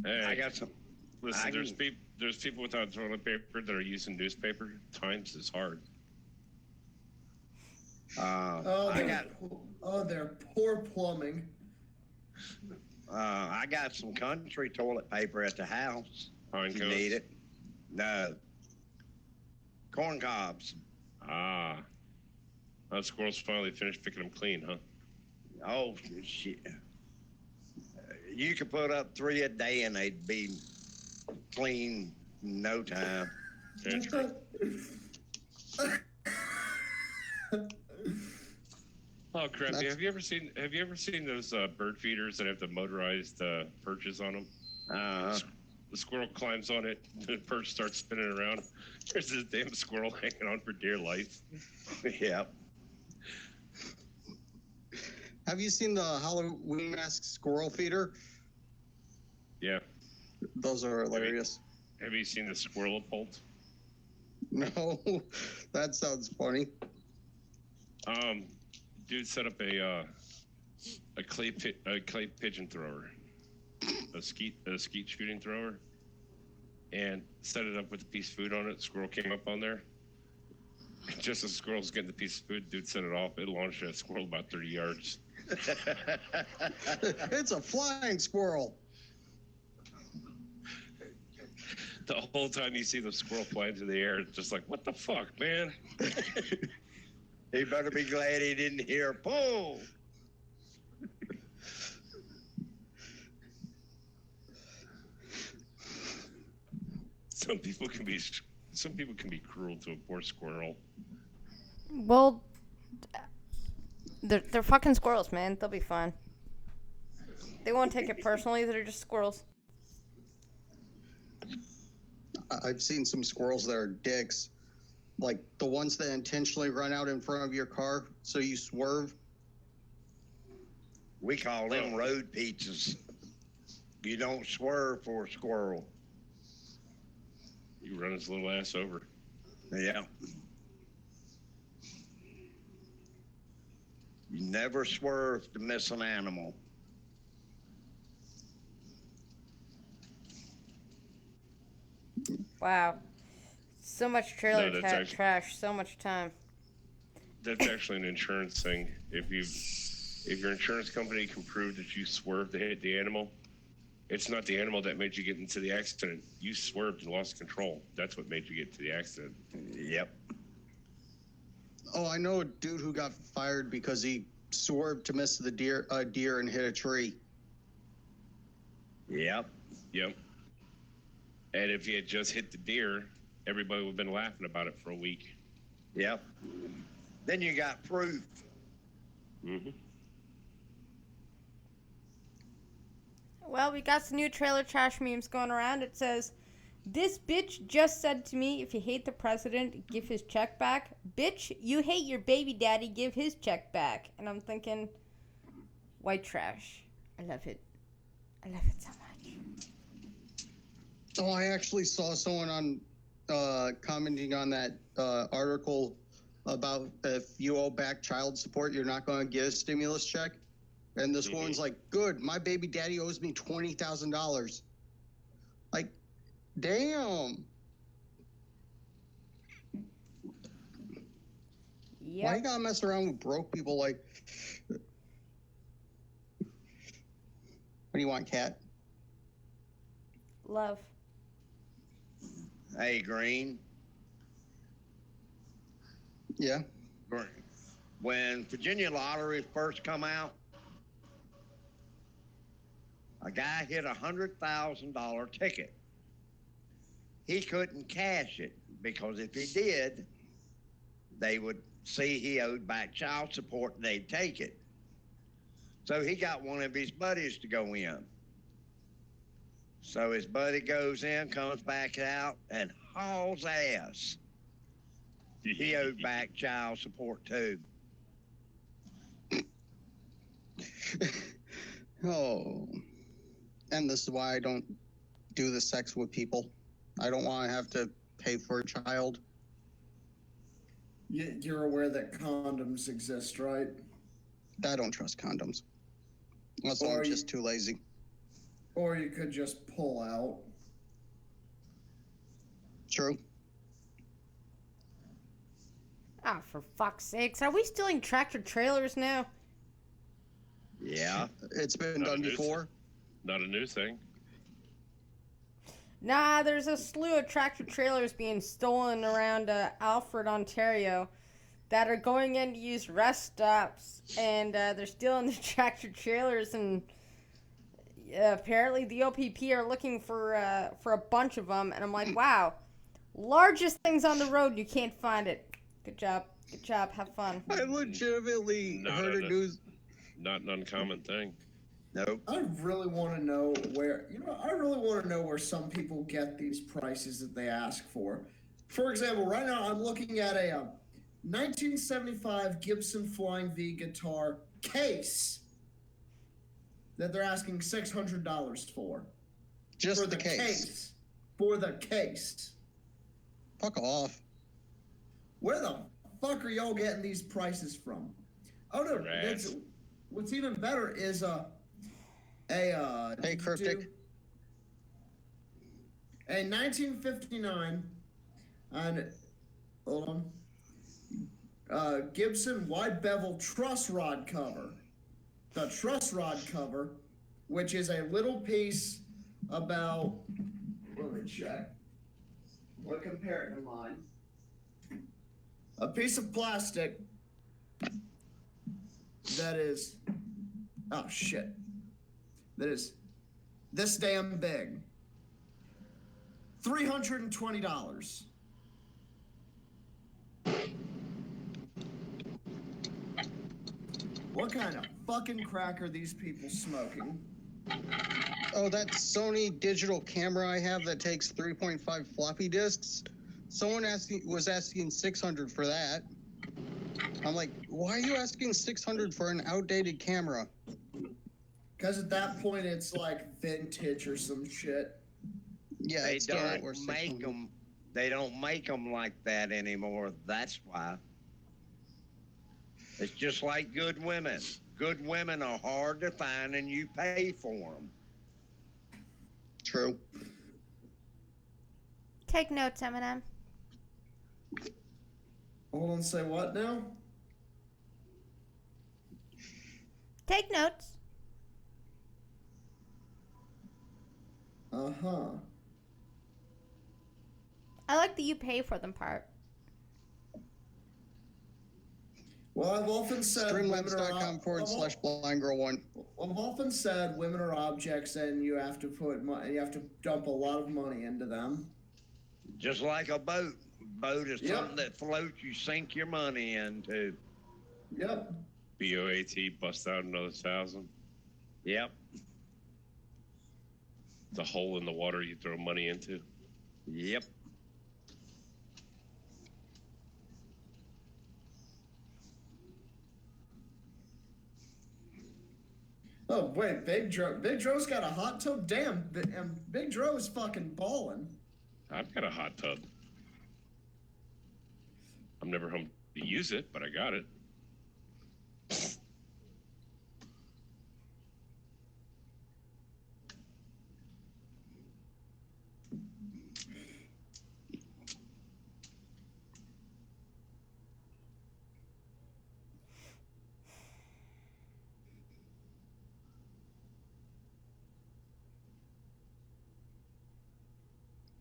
Hey, I got some. listen, I there's can- people without toilet paper that are using newspaper. Times is hard. They're poor plumbing. I got some country toilet paper at the house. Pine If you cones. need it. No. Corn cobs. Ah. That squirrel's finally finished picking them clean, huh? Oh, shit. You could put up 3 a day and they'd be clean in no time. Yeah, true. Oh crap! That's- Have you ever seen those bird feeders that have the motorized perches on them? The squirrel climbs on it, the perch starts spinning around. There's this damn squirrel hanging on for dear life. Yep. Have you seen the Halloween mask squirrel feeder? Yeah. Those are hilarious. Have you seen the squirrel bolt? No, that sounds funny. Dude set up a clay pigeon thrower, a skeet shooting thrower, and set it up with a piece of food on it. Squirrel came up on there. Just as the squirrel's getting the piece of food, dude set it off. It launched that squirrel about 30 yards. It's a flying squirrel. The whole time you see the squirrel flying through the air, it's just like, what the fuck, man? He better be glad he didn't hear pull. Some people can be cruel to a poor squirrel. Well, they're fucking squirrels, man. They'll be fine. They won't take it personally. They're just squirrels. I've seen some squirrels that are dicks. Like the ones that intentionally run out in front of your car so you swerve. We call them road pizzas. You don't swerve for a squirrel. You run his little ass over. Yeah. You never swerve to miss an animal. Wow. So much trailer No, that's actually- trash. So much time. That's actually an insurance thing. If your insurance company can prove that you swerved to hit the animal, it's not the animal that made you get into the accident. You swerved and lost control. That's what made you get to the accident. Yep. Oh, I know a dude who got fired because he swerved to miss the deer and hit a tree. Yep. Yep. And if you had just hit the deer, everybody would have been laughing about it for a week. Yep. Then you got proof. Mm-hmm. Well, we got some new trailer trash memes going around. It says, This bitch just said to me, if you hate the president, give his check back. Bitch, you hate your baby daddy, give his check back. And I'm thinking, white trash. I love it. I love it so much. Oh, I actually saw someone on commenting on that article about if you owe back child support, you're not going to get a stimulus check. And this woman's like, good, my baby daddy owes me $20,000. Like, damn. Yep. Why you gotta mess around with broke people? Like, what do you want, Cat? Love. Hey, Green. Yeah. Green. When Virginia lottery first come out, a guy hit $100,000 ticket. He couldn't cash it because if he did, they would see he owed back child support and they'd take it. So he got one of his buddies to go in. So his buddy goes in, comes back out, and hauls ass. He owed back child support too. Oh. And this is why I don't do the sex with people. I don't want to have to pay for a child. You're aware that condoms exist, right? I don't trust condoms. Unless Or I'm you- just too lazy. Or you could just pull out. True. Ah, for fuck's sakes. Are we stealing tractor trailers now? Yeah. It's been Not done a new before. Not a new thing. Nah, there's a slew of tractor trailers being stolen around Alfred, Ontario that are going in to use rest stops, and they're stealing the tractor trailers, and apparently the OPP are looking for a bunch of them, and I'm like, wow, largest things on the road, you can't find it. Good job, have fun. I legitimately Not heard a- a news. Not an uncommon thing. Nope. I really want to know where some people get these prices that they ask for. For example, right now I'm looking at a 1975 Gibson Flying V guitar case that they're asking $600 for. Just For the case. For the case. Fuck off. Where the fuck are y'all getting these prices from? Oh no, Rats. what's even better is Hey, Cryptic. A 1959 and hold on. Gibson wide bevel truss rod cover. The truss rod cover, which is a little piece about, let me check. We'll compare it to mine. A piece of plastic that is, oh shit, that is this damn big. $320. What kind of fucking crack are these people smoking? Oh, that Sony digital camera I have that takes 3.5 floppy disks. Someone was asking $600 for that. I'm like, why are you asking $600 for an outdated camera? Because at that point it's like vintage or some shit. Yeah, They it's still not don't worth make $600. them. They don't make them like that anymore. That's why. It's just like good women. Good women are hard to find, and you pay for them. True. Take notes, Eminem. Hold on, say what now? Take notes. Uh-huh. I like the you pay for them part. Well, I've often said Streamlabs.com/blindgirl1. I've often said women are objects, and you have to dump a lot of money into them. Just like a boat. Boat is Yep. something that floats. You sink your money into. Yep. BOAT, bust out another 1,000. Yep. The hole in the water you throw money into. Yep. Oh wait, Big Dro's got a hot tub. Damn, Big Dro is fucking balling. I've got a hot tub. I'm never home to use it, but I got it.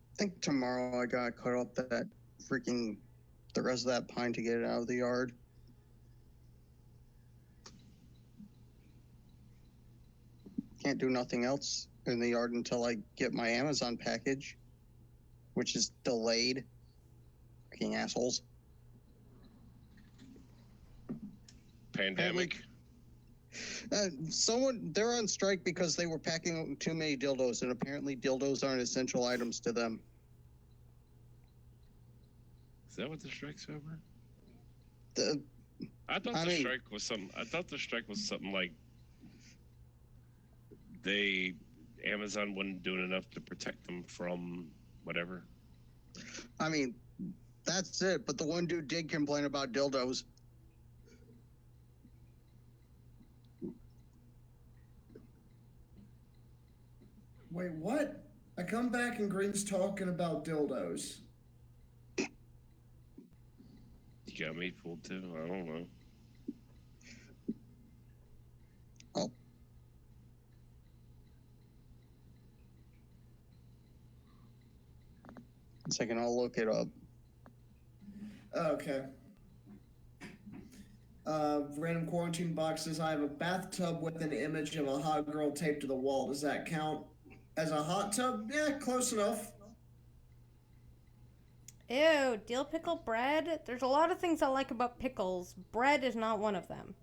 I think tomorrow I gotta cut up that freaking the rest of that pine to get it out of the yard. Can't do nothing else in the yard until I get my Amazon package, which is delayed. Freaking assholes. Pandemic. They're on strike because they were packing too many dildos, and apparently dildos aren't essential items to them. Is that what the strike's over? The, I thought the strike was something. I thought the strike was something like Amazon wasn't doing enough to protect them from whatever. I mean, that's it. But the one dude did complain about dildos. Wait, what? I come back and Green's talking about dildos. You got me fooled too. I don't know. Oh. One second, I'll look it up. Okay. Random quarantine box says I have a bathtub with an image of a hot girl taped to the wall. Does that count as a hot tub? Yeah, close enough. Ew, dill pickle bread? There's a lot of things I like about pickles. Bread is not one of them.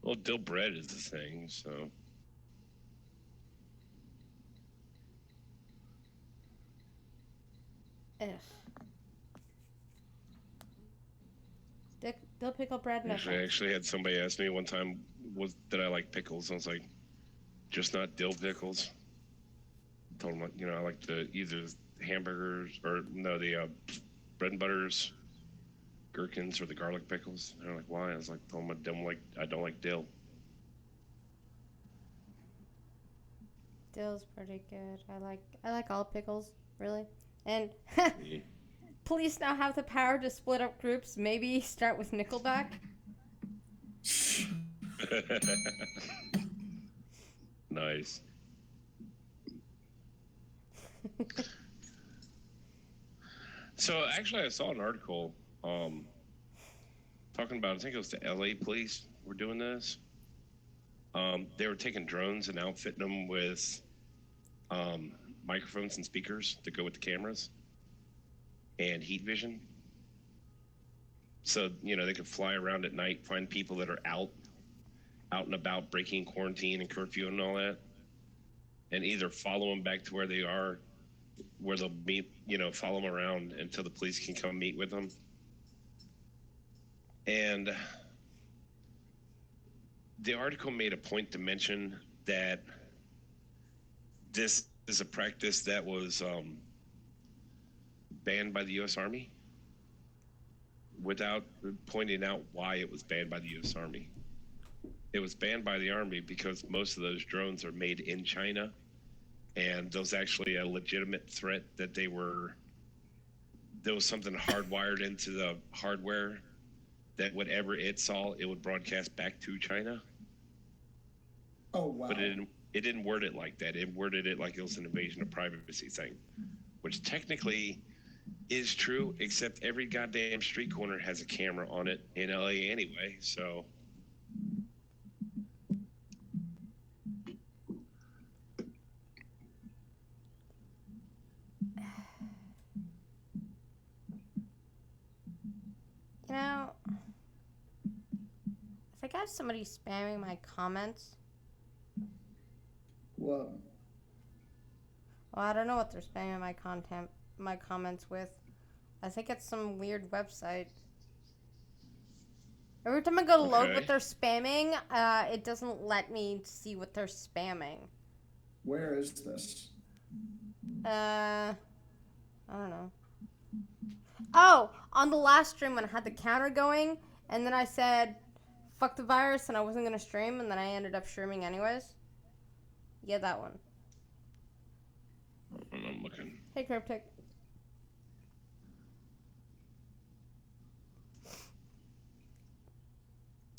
Well, dill bread is the thing, so. Ugh. Dill pickle bread, no. I actually had somebody ask me one time, did I like pickles? I was like, just not dill pickles. I told them, I like either hamburgers or the bread and butters, gherkins, or the garlic pickles. They're like, why? I was like, I don't like dill. Dill's pretty good. I like all pickles, really. And police now have the power to split up groups. Maybe start with Nickelback. Nice. So actually, I saw an article talking about, I think it was the LA police were doing this. They were taking drones and outfitting them with microphones and speakers to go with the cameras and heat vision. So, they could fly around at night, find people that are out and about, breaking quarantine and curfew and all that, and either follow them back to where they are, where they'll meet, follow them around until the police can come meet with them. And the article made a point to mention that this is a practice that was banned by the U.S. Army without pointing out why it was banned by the U.S. Army. It was banned by the Army because most of those drones are made in China, and there was actually a legitimate threat that there was something hardwired into the hardware that whatever it saw, it would broadcast back to China. Oh, wow. But it didn't word it like that. It worded it like it was an invasion of privacy thing, which technically is true, except every goddamn street corner has a camera on it in LA anyway, so. If I got somebody spamming my comments. Whoa. Well, I don't know what they're spamming my comments with. I think it's some weird website. Every time I go to load what Okay. they're spamming, it doesn't let me see what they're spamming. Where is this? I don't know. Oh, on the last stream when I had the counter going, and then I said, fuck the virus, and I wasn't going to stream, and then I ended up streaming anyways. Yeah, that one. I'm looking. Hey, Cryptic.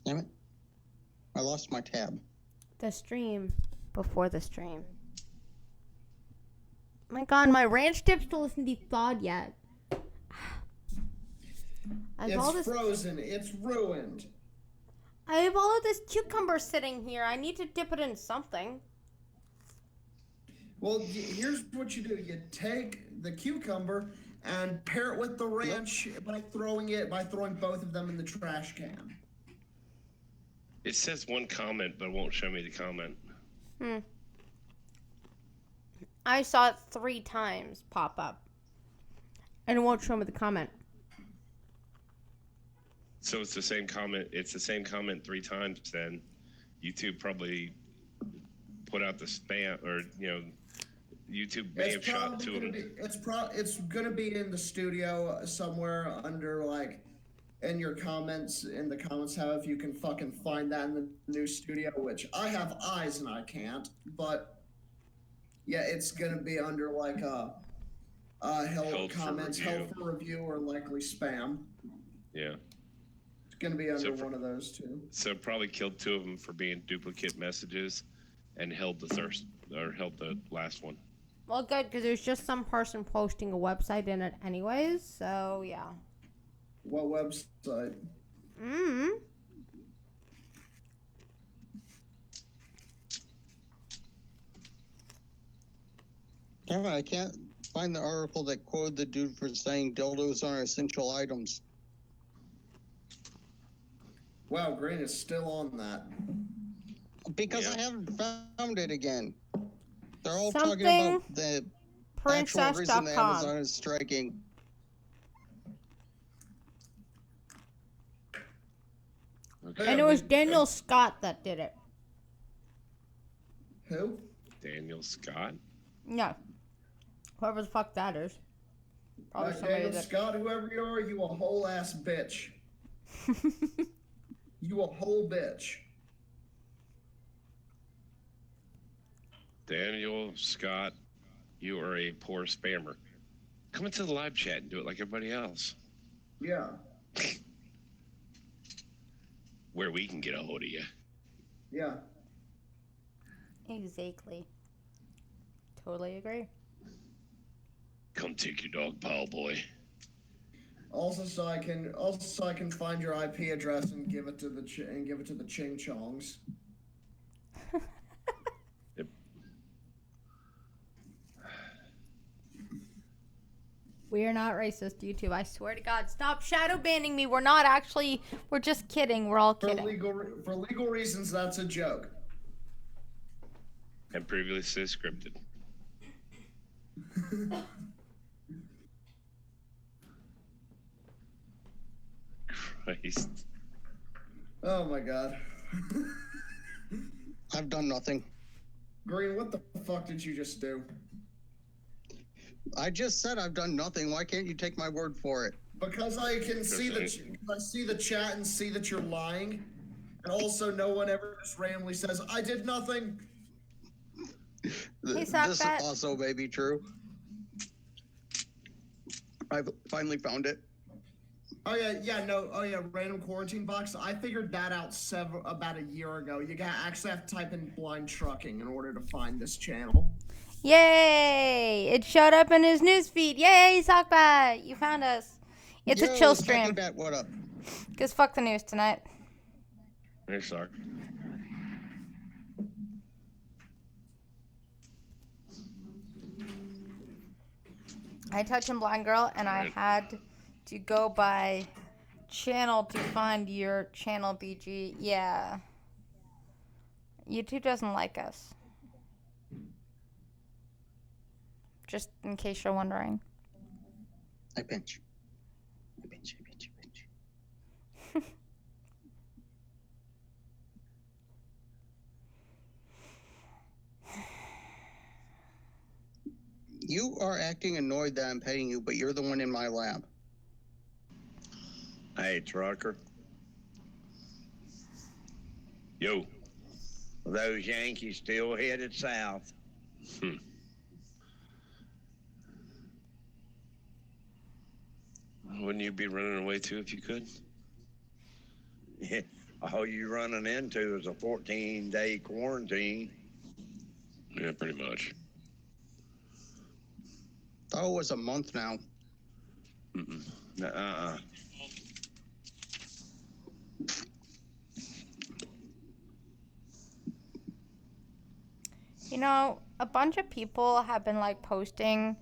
Damn it. I lost my tab. The stream before the stream. My god, my ranch dip still isn't thawed yet. I have all It's this, frozen. It's ruined. I have all of this cucumber sitting here. I need to dip it in something. Well, here's what you do. You take the cucumber and pair it with the ranch by throwing both of them in the trash can. It says one comment, but it won't show me the comment. I saw it 3 times pop up. And it won't show me the comment. So it's the same comment. It's the same comment 3 times. Then YouTube probably put out the spam, or YouTube may have shot 2 of them. It's gonna be in the studio somewhere under in your comments, in the comments tab, if you can fucking find that in the new studio, which I have eyes and I can't, but yeah, it's gonna be under held comments, held for review, or likely spam. Yeah. It's gonna be under one of those two. So probably killed 2 of them for being duplicate messages, and held the last one. Well, good, because there's just some person posting a website in it anyways, so yeah. What website? Damn it, I can't find the article that quoted the dude for saying dildos are essential items. Wow, Green is still on that. Because I haven't found it again. They're all talking Something about the actual reason the princess.com. Amazon is striking. Okay. And it was Daniel Scott that did it. Who? Daniel Scott. No. Whoever the fuck that is. Probably somebody Daniel that... Scott, whoever you are, you a whole ass bitch. You a whole bitch. Daniel Scott, you are a poor spammer. Come into the live chat and do it like everybody else. Yeah. Where we can get a hold of you. Yeah. Exactly. Totally agree. Come take your dog, pal boy. Also, so I can find your IP address and give it to the Ching Chongs. Yep. We are not racist, YouTube. I swear to God. Stop shadow banning me. We're not actually. We're just kidding. We're all kidding. For legal reasons, that's a joke. And previously scripted. Christ. Oh my God. I've done nothing. Green, what the fuck did you just do? I just said I've done nothing. Why can't you take my word for it? Because I can see I see the chat and see that you're lying, and also no one ever just randomly says I did nothing. This Sockbat. also may be true. I've finally found it. Oh yeah, random quarantine box. I figured that out about a year ago. You actually have to type in blind trucking in order to find this channel. Yay! It showed up in his newsfeed. Yay, Sockbat! You found us. It's a chill stream. Sockbat, what up? Because fuck the news tonight. Hey, Sark. I touched him blind girl, and I had to go by channel to find your channel, BG. Yeah. YouTube doesn't like us. Just in case you're wondering. I pinch. You are acting annoyed that I'm petting you, but you're the one in my lap. Hey, trucker. Yo. Those Yankees still headed south. Wouldn't you be running away too if you could? All you running into is a 14-day quarantine. Yeah, pretty much. Oh, it was a month now. Uh-uh. You know, a bunch of people have been like posting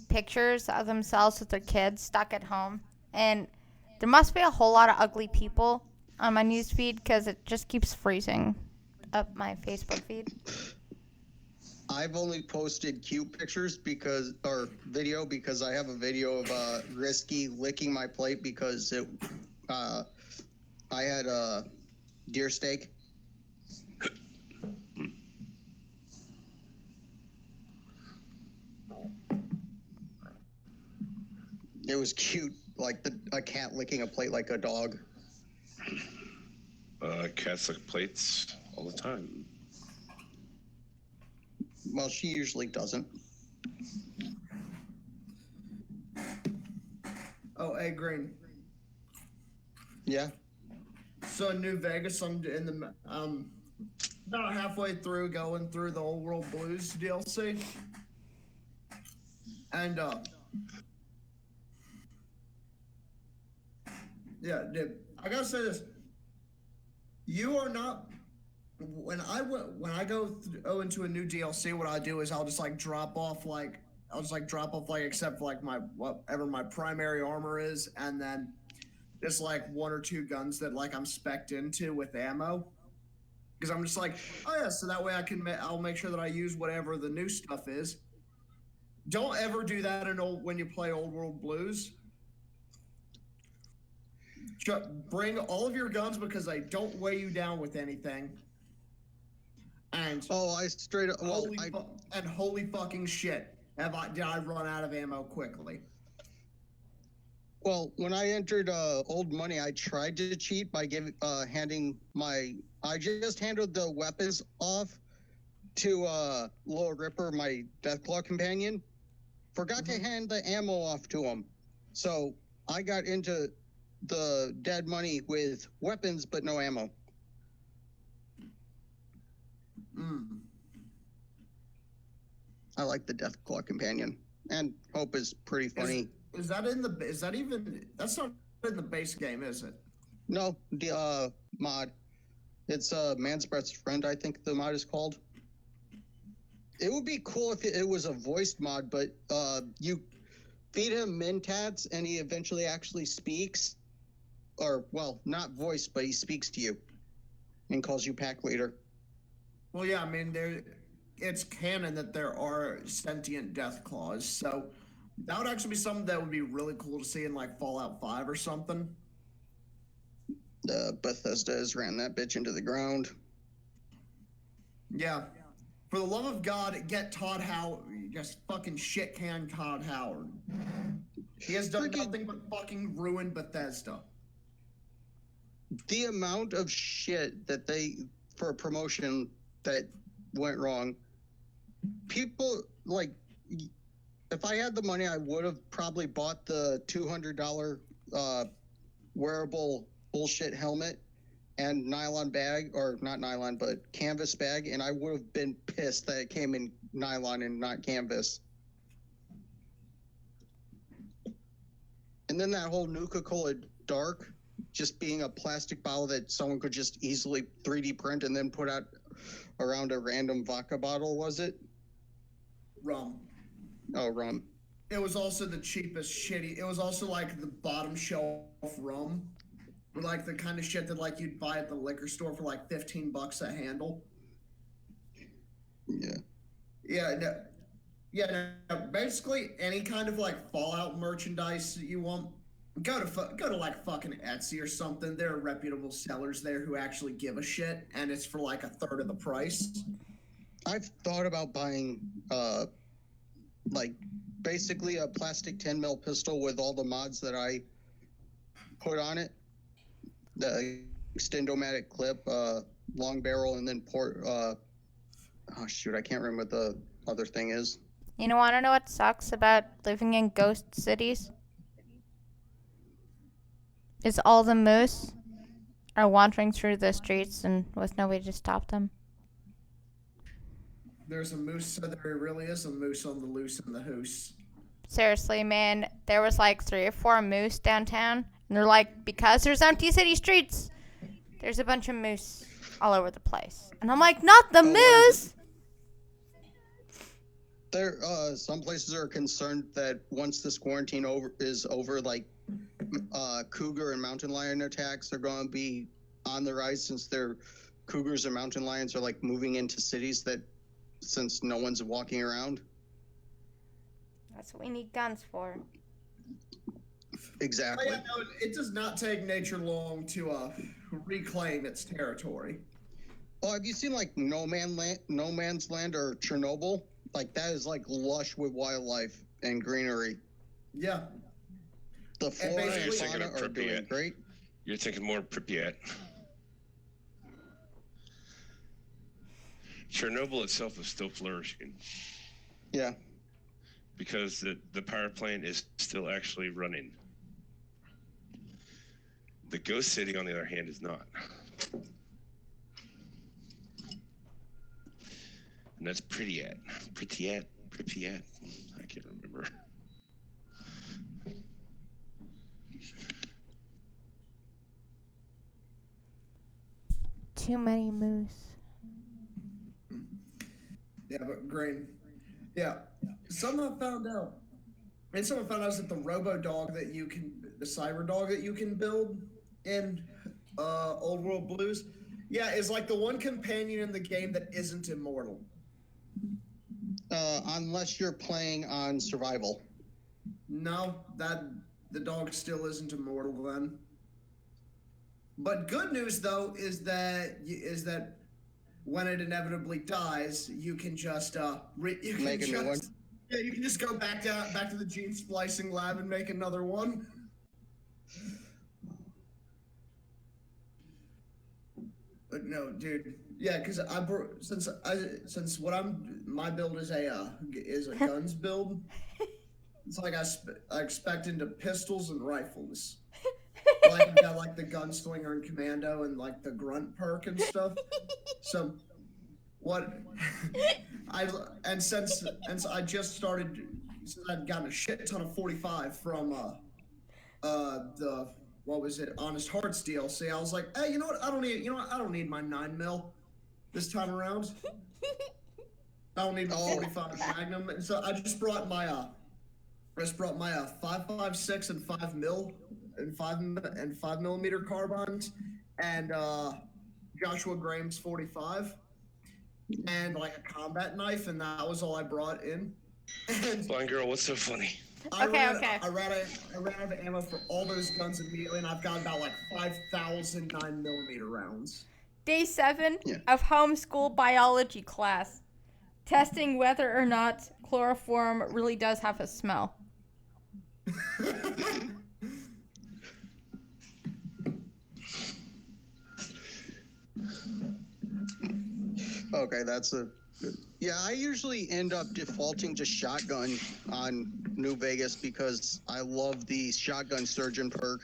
pictures of themselves with their kids stuck at home, and there must be a whole lot of ugly people on my news feed because it just keeps freezing up my Facebook feed. I've only posted cute pictures or video because I have a video of Risky licking my plate because I had a deer steak. It was cute, like a cat licking a plate like a dog. Cats lick plates all the time. Well, she usually doesn't. Oh, hey, Green. Yeah. So in New Vegas, I'm in the about halfway through going through the Old World Blues DLC, and yeah, dude, I gotta say this: you are not. When I go into a new DLC, what I do is I'll just like drop off like except for like my whatever my primary armor is, and then just like one or two guns that like I'm spec'd into with ammo. Because I'm just like, oh yeah, so that way I'll make sure that I use whatever the new stuff is. Don't ever do that when you play Old World Blues. Bring all of your guns because they don't weigh you down with anything. And I straight up. Well, holy fucking shit! Did I run out of ammo quickly? Well, when I entered Old Money, I tried to cheat by I just handed the weapons off to Lil Ripper, my Deathclaw companion. Forgot to hand the ammo off to him. So I got into the Dead Money with weapons but no ammo. I like the Deathclaw companion. And Hope is pretty funny. That's not in the base game, is it? No, the mod. It's Man's Best Friend, I think the mod is called. It would be cool if it was a voiced mod, but you feed him Mentats and he eventually actually speaks. Or, well, not voiced, but he speaks to you and calls you pack leader. Well, yeah, I mean, it's canon that there are sentient Deathclaws, so that would actually be something that would be really cool to see in like Fallout 5 or something. Bethesda has ran that bitch into the ground. Yeah. For the love of God, get Todd Howard. Just fucking shit can Todd Howard. He has done nothing but fucking ruin Bethesda. The amount of shit that for a promotion that went wrong, people, like, if I had the money, I would have probably bought the $200 wearable bullshit helmet and nylon bag, or not nylon, but canvas bag, and I would have been pissed that it came in nylon and not canvas. And then that whole Nuka-Cola Dark just being a plastic bottle that someone could just easily 3D print and then put out around a random vodka bottle, was it? Rum. Oh, rum. It was also the cheapest shitty. It was also like the bottom shelf rum. Like the kind of shit that like you'd buy at the liquor store for like $15 a handle. Yeah. Yeah, no. Yeah, no, basically any kind of like Fallout merchandise that you want, go to like fucking Etsy or something. There are reputable sellers there who actually give a shit, and it's for like a third of the price. I've thought about buying, like, basically a plastic 10 mil pistol with all the mods that I put on it. The extendomatic clip, long barrel, and then oh shoot, I can't remember what the other thing is. You know, want to know what sucks about living in ghost cities? Is all the moose are wandering through the streets and with nobody to stop them. There's a moose, so there really is a moose on the loose in the hoose. Seriously, man, there was like 3 or 4 moose downtown, and they're like, because there's empty city streets, there's a bunch of moose all over the place. And I'm like, not the moose! There, some places are concerned that once this quarantine is over, like, cougar and mountain lion attacks are going to be on the rise, since their cougars and mountain lions are like moving into cities since no one's walking around. That's what we need guns for. Exactly. Oh, yeah, no, it does not take nature long to reclaim its territory. Well, have you seen like No Man's Land or Chernobyl? Like, that is like lush with wildlife and greenery. Yeah. The flora and you're thinking fauna of are doing Pripyat. great. You're thinking more Pripyat. Chernobyl itself is still flourishing. Yeah. Because the power plant is still actually running. The ghost city, on the other hand, is not. And that's Pripyat. Pripyat. I can't remember. Too many moose. Yeah, but grain. Yeah. Someone found out that the robo dog the cyber dog that you can build in Old World Blues, yeah, is like the one companion in the game that isn't immortal. Unless you're playing on survival. No, the dog still isn't immortal then. But good news though is that when it inevitably dies, you can just Make a new one. Yeah, you can just go back to the gene splicing lab and make another one. But no, dude. Yeah, because my build is a guns build. It's like I expect into pistols and rifles. Like I've got like the gunslinger and commando and like the grunt perk and stuff. So what since I just started, since I'd gotten a shit ton of 45 from the what was it, Honest Hearts DLC, I was like, hey, you know what? I don't need my 9mm this time around. I don't need my 45 Magnum, and so I just brought my 5.56 and 5mm and 5mm carbines and Joshua Graham's 45 and like a combat knife, and that was all I brought in. And Blind girl, what's so funny? I ran out of ammo for all those guns immediately, and I've got about like 5,000 9mm rounds. Day 7 of homeschool biology class. Testing whether or not chloroform really does have a smell. Okay, that's a good. Yeah, I usually end up defaulting to shotgun on New Vegas because I love the shotgun surgeon perk.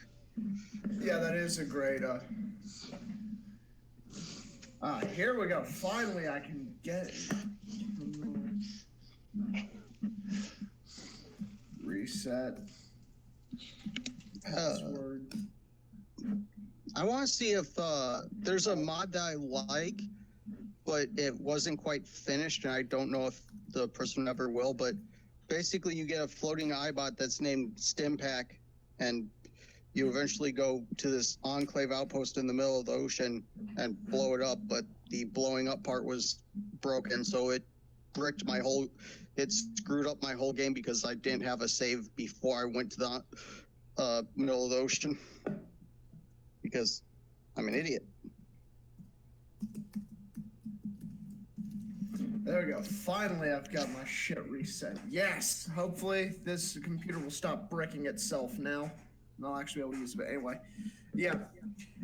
Yeah, that is a great. Here we go. Finally, I can get it. Reset. Password. I want to see if there's a mod that I like, but it wasn't quite finished, and I don't know if the person ever will. But basically, you get a floating iBot that's named Stimpack, and you eventually go to this enclave outpost in the middle of the ocean and blow it up. But the blowing up part was broken, so it bricked my whole. it screwed up my whole game because I didn't have a save before I went to the middle of the ocean. Because I'm an idiot. There we go. Finally, I've got my shit reset. Yes! Hopefully, this computer will stop bricking itself now. And I'll actually be able to use it. But anyway, yeah.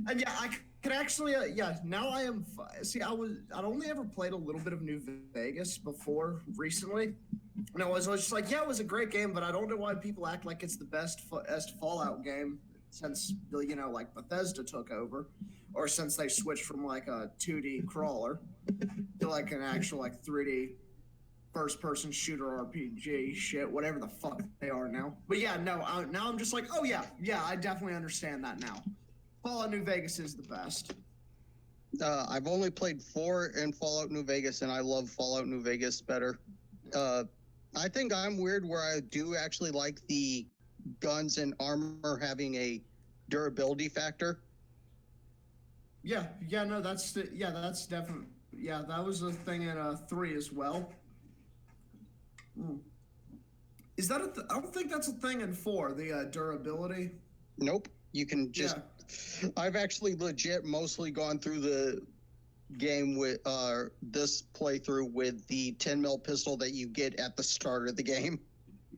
And yeah, I could actually, yeah, now I am. See, I'd only ever played a little bit of New Vegas before recently. And I was just like, yeah, it was a great game, but I don't know why people act like it's the best Fallout game since, you know, like Bethesda took over, or since they switched from like a 2D crawler to like an actual like 3D first-person shooter RPG shit, whatever the fuck they are now. But yeah, no, now I'm just like, oh yeah, I definitely understand that now. Fallout New Vegas is the best. I've only played 4 in Fallout New Vegas, and I love Fallout New Vegas better. I think I'm weird where I do actually like the guns and armor having a durability factor. Yeah, no, that's definitely, yeah, that was a thing in 3 as well. Is that I don't think that's a thing in 4, the durability. Nope. You can just. Yeah. I've actually legit mostly gone through the game with this playthrough with the 10 mil pistol that you get at the start of the game.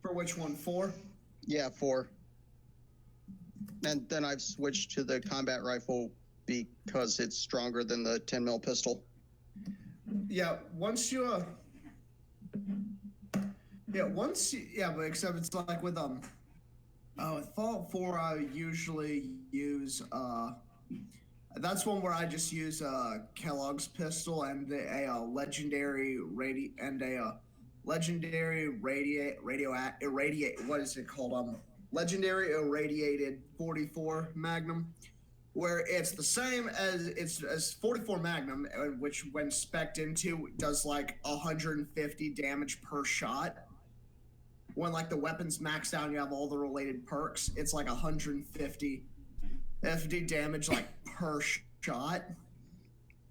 For which one? 4? Yeah, 4. And then I've switched to the combat rifle because it's stronger than the 10 mil pistol. Yeah, once you but except it's like with with Fallout 4 I usually use that's one where I just use Kellogg's pistol and a legendary legendary irradiated 44 Magnum, where it's the same as 44 Magnum, which when spec'd into does like 150 damage per shot. When like the weapon's maxed out and you have all the related perks, it's like 150 FD damage like per shot.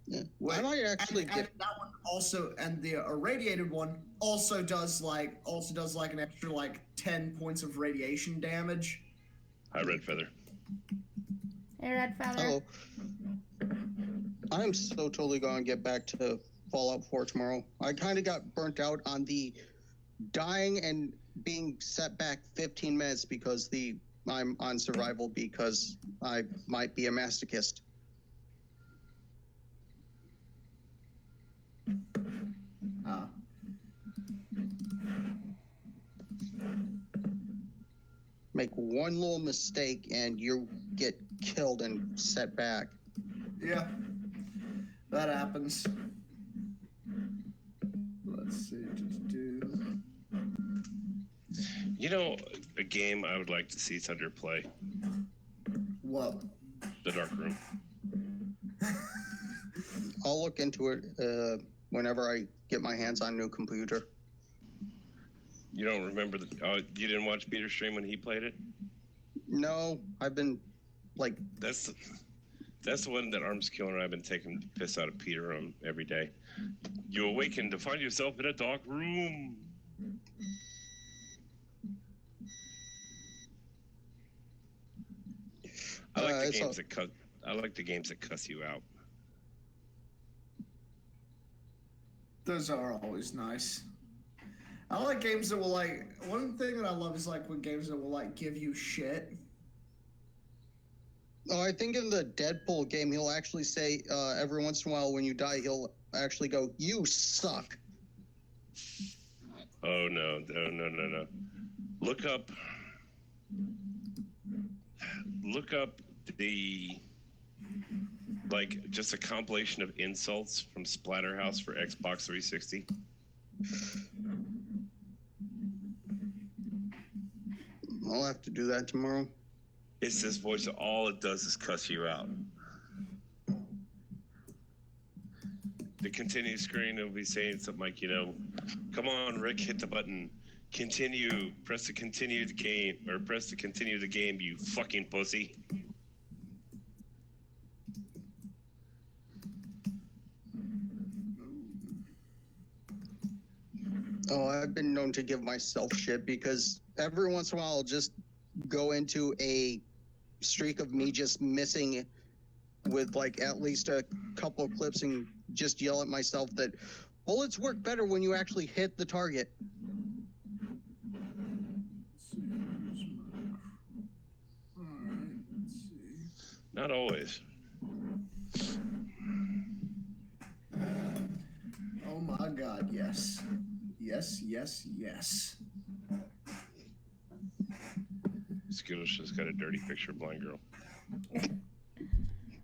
Yeah. I might actually and that one also, and the irradiated one also does like an extra like 10 points of radiation damage. Hi, Red Feather. Hey, Red Feather. Hello. I'm so totally going to get back to Fallout 4 tomorrow. I kind of got burnt out on the dying and being set back 15 minutes because I'm on survival because I might be a masochist. Make one little mistake and you get killed and set back. Yeah, that happens. Let's see. You know, a game I would like to see Thunder play. What? The Dark Room. I'll look into it whenever I get my hands on a new computer. You don't remember you didn't watch Peter's stream when he played it? No, I've been like. That's the one that Arms Killer and I've been taking the piss out of Peter on every day. You awaken to find yourself in a dark room. I like the games that cuss you out. Those are always nice. I like games that will like. One thing that I love is like when games that will like give you shit. Oh, I think in the Deadpool game, he'll actually say every once in a while when you die, he'll actually go, "You suck." Oh no. Look up the like just a compilation of insults from Splatterhouse for Xbox 360. I'll have to do that tomorrow. It's this voice, all it does is cuss you out. The continue screen will be saying something like, come on, Rick, hit the button. Continue. Press to continue the game, or press to continue the game, you fucking pussy. Oh, I've been known to give myself shit because every once in a while I'll just go into a streak of me just missing with like at least a couple of clips and just yell at myself that bullets work better when you actually hit the target. Not always. Oh my God, yes. Yes, yes, yes. Skittles just got a dirty picture of blind girl.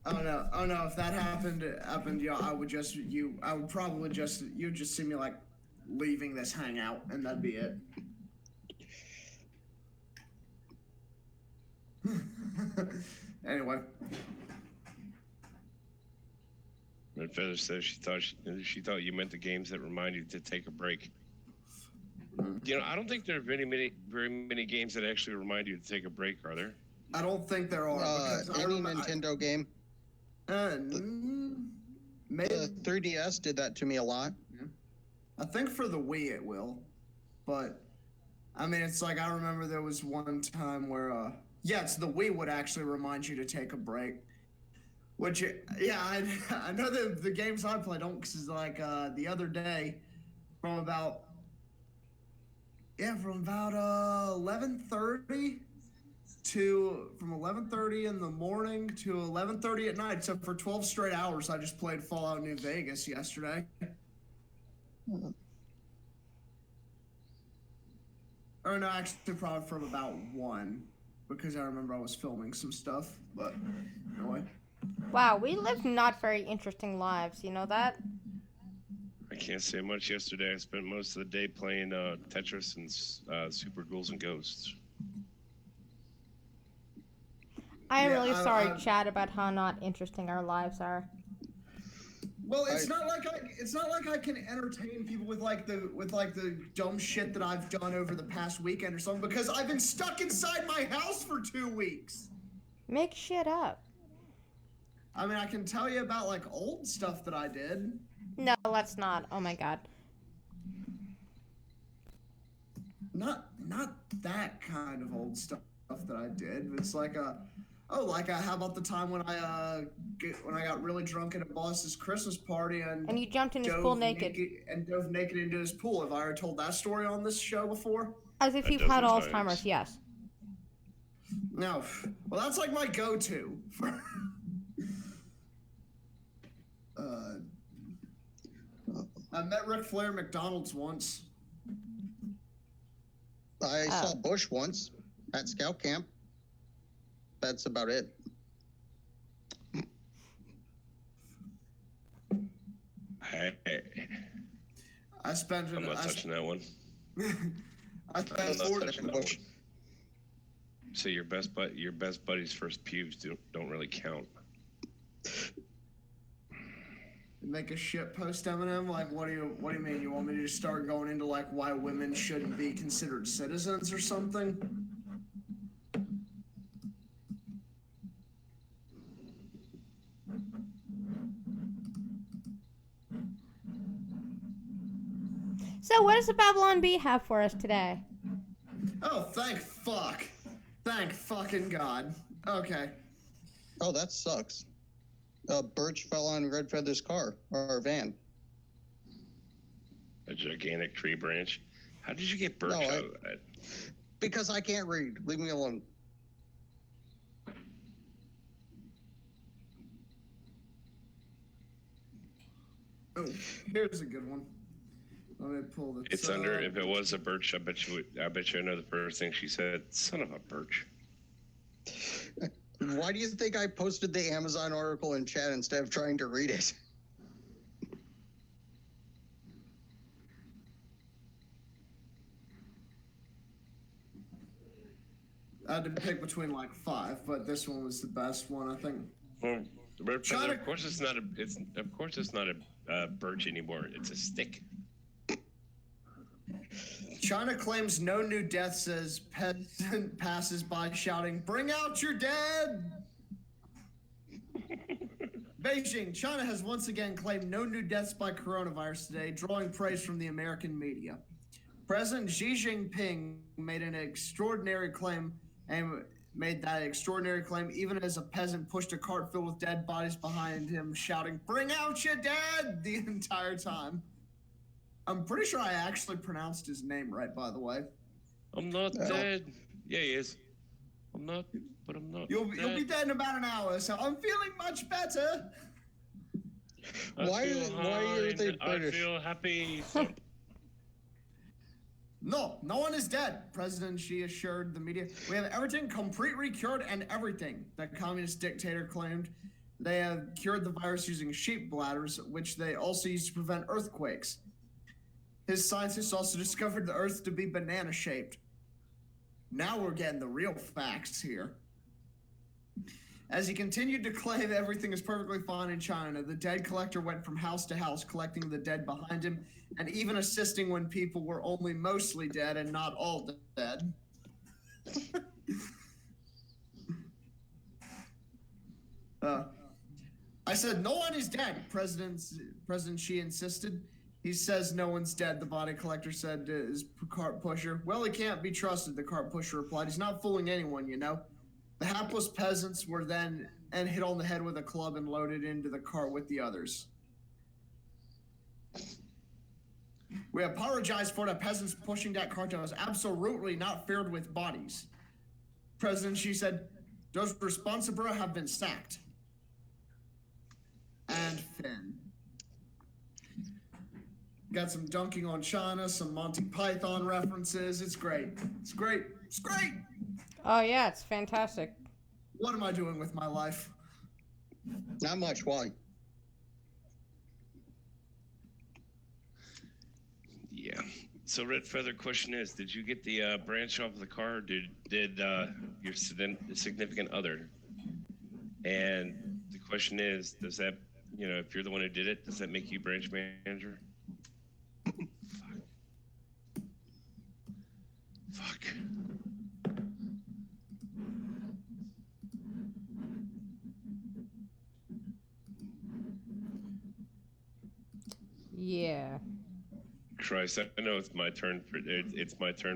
Oh no, if that happened, yeah, you'd just see me like leaving this hangout and that'd be it. Anyway. Red Feather says she thought you meant the games that remind you to take a break. You know, I don't think there are very many games that actually remind you to take a break, are there? I don't think there are. Any Nintendo game. Maybe The 3DS did that to me a lot. I think for the Wii it will, but I mean, it's like I remember there was one time where, it's the Wii would actually remind you to take a break. Which, I know the games I play don't, because like the other day, from about 11:30 from 11:30 in the morning to 11:30 at night. So for 12 straight hours, I just played Fallout New Vegas yesterday. Or no, actually probably from about 1, because I remember I was filming some stuff, but anyway. Wow, we live not very interesting lives, you know that? I can't say much. Yesterday, I spent most of the day playing Tetris and Super Ghouls and Ghosts. I am really sorry, Chad, about how not interesting our lives are. Well, it's not like I can entertain people with the dumb shit that I've done over the past weekend or something, because I've been stuck inside my house for 2 weeks. Make shit up. I mean, I can tell you about like old stuff that I did. No, let's not. Oh my God. Not that kind of old stuff that I did. It's like how about the time when I got really drunk at a boss's Christmas party and you jumped in his pool naked. And dove naked into his pool. Have I ever told that story on this show before? As if you've had Alzheimer's, yes. No. Well, that's like my go-to. I met Ric Flair at McDonald's once. I saw Bush once at Scout Camp. That's about it. I spent. I'm not touching that one. I spent 40. Bush. So your best buddy's first pubes don't really count. Make a shit post, Eminem. Like, what do you mean? You want me to just start going into like why women shouldn't be considered citizens or something? So what does the Babylon Bee have for us today? Oh, thank fuck. Thank fucking God. Okay. Oh, that sucks. Birch fell on Red Feather's car, or van. A gigantic tree branch. How did you get birch out of that? Because I can't read. Leave me alone. Oh, here's a good one. Let me pull this. It's under. If it was a birch, I bet you I know the first thing she said. Son of a birch. Why do you think I posted the Amazon article in chat instead of trying to read it? I had to pick between like 5, but this one was the best one, I think. Well, of course it's not a birch anymore. It's a stick. China claims no new deaths as peasant passes by shouting, "Bring out your dead!" Beijing, China has once again claimed no new deaths by coronavirus today, drawing praise from the American media. President Xi Jinping made an extraordinary claim and made that extraordinary claim even as a peasant pushed a cart filled with dead bodies behind him, shouting, "Bring out your dead!" the entire time. I'm pretty sure I actually pronounced his name right, by the way. I'm not dead. Yeah, he is. I'm not, but I'm not. You'll be dead in about an hour, so I'm feeling much better. Why are they I British? feel happy. No one is dead, President Xi assured the media. We have everything completely cured and everything, the communist dictator claimed. They have cured the virus using sheep bladders, which they also use to prevent earthquakes. His scientists also discovered the Earth to be banana-shaped. Now we're getting the real facts here. As he continued to claim everything is perfectly fine in China, the dead collector went from house to house collecting the dead behind him and even assisting when people were only mostly dead and not all dead. I said, no one is dead, President Xi insisted. He says no one's dead, the body collector said to his cart pusher. Well, he can't be trusted, the cart pusher replied. He's not fooling anyone, you know. The hapless peasants were then hit on the head with a club and loaded into the cart with the others. We apologize for the peasants pushing that cart that was absolutely not filled with bodies. President Xi said, those responsible have been sacked. And Finn. Got some dunking on China, some Monty Python references. It's great. It's great. It's great. Oh yeah, it's fantastic. What am I doing with my life? Not much. Why? Yeah. So, Red Feather, question is: did you get the branch off of the car? Or did your significant other? And the question is: does that, if you're the one who did it, does that make you branch manager? Fuck. Yeah. Christ, I know it's my turn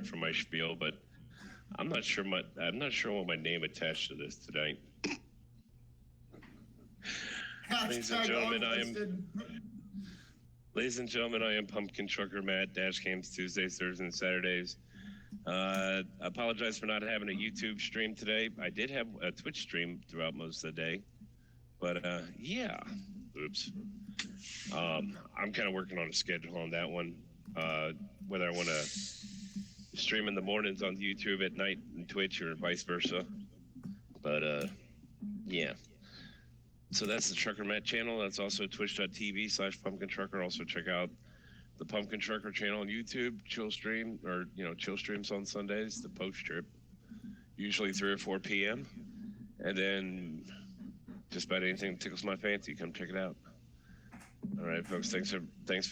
for my spiel, but I'm not sure what my name attached to this tonight. Ladies and gentlemen, I am Pumpkin Trucker Matt. Dash cams Tuesdays, Thursdays, and Saturdays. I apologize for not having a YouTube stream today. I did have a Twitch stream throughout most of the day, but yeah. Oops. I'm kind of working on a schedule on that one. Whether I want to stream in the mornings on YouTube, at night on Twitch, or vice versa. But yeah. So that's the Trucker Matt channel. That's also twitch.tv/Pumpkin Trucker. Also check out the Pumpkin Trucker channel on YouTube. Chill streams on Sundays, the post trip, usually 3 or 4 p.m. And then just about anything that tickles my fancy, come check it out. All right, folks. Thanks for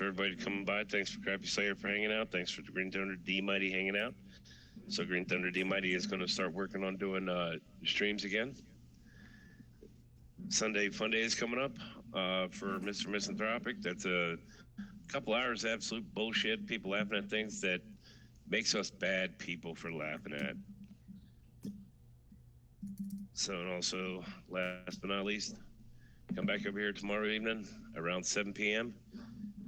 everybody coming by. Thanks for Crappy Slayer for hanging out. Thanks for Green Thunder D Mighty hanging out. So Green Thunder D Mighty is going to start working on doing streams again. Sunday Fun Day is coming up for Mr. Misanthropic. That's a couple hours of absolute bullshit. People laughing at things that makes us bad people for laughing at. So, and also, last but not least, come back over here tomorrow evening around 7 p.m.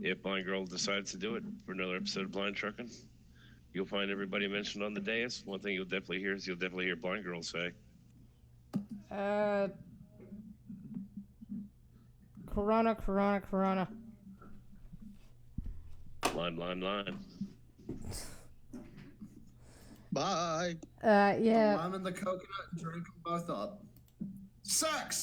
if Blind Girl decides to do it for another episode of Blind Trucking. You'll find everybody mentioned on the dais. One thing you'll definitely hear is Blind Girl say, Corona. Line. Bye. Yeah. The lime and the coconut, drink them both up. Sucks!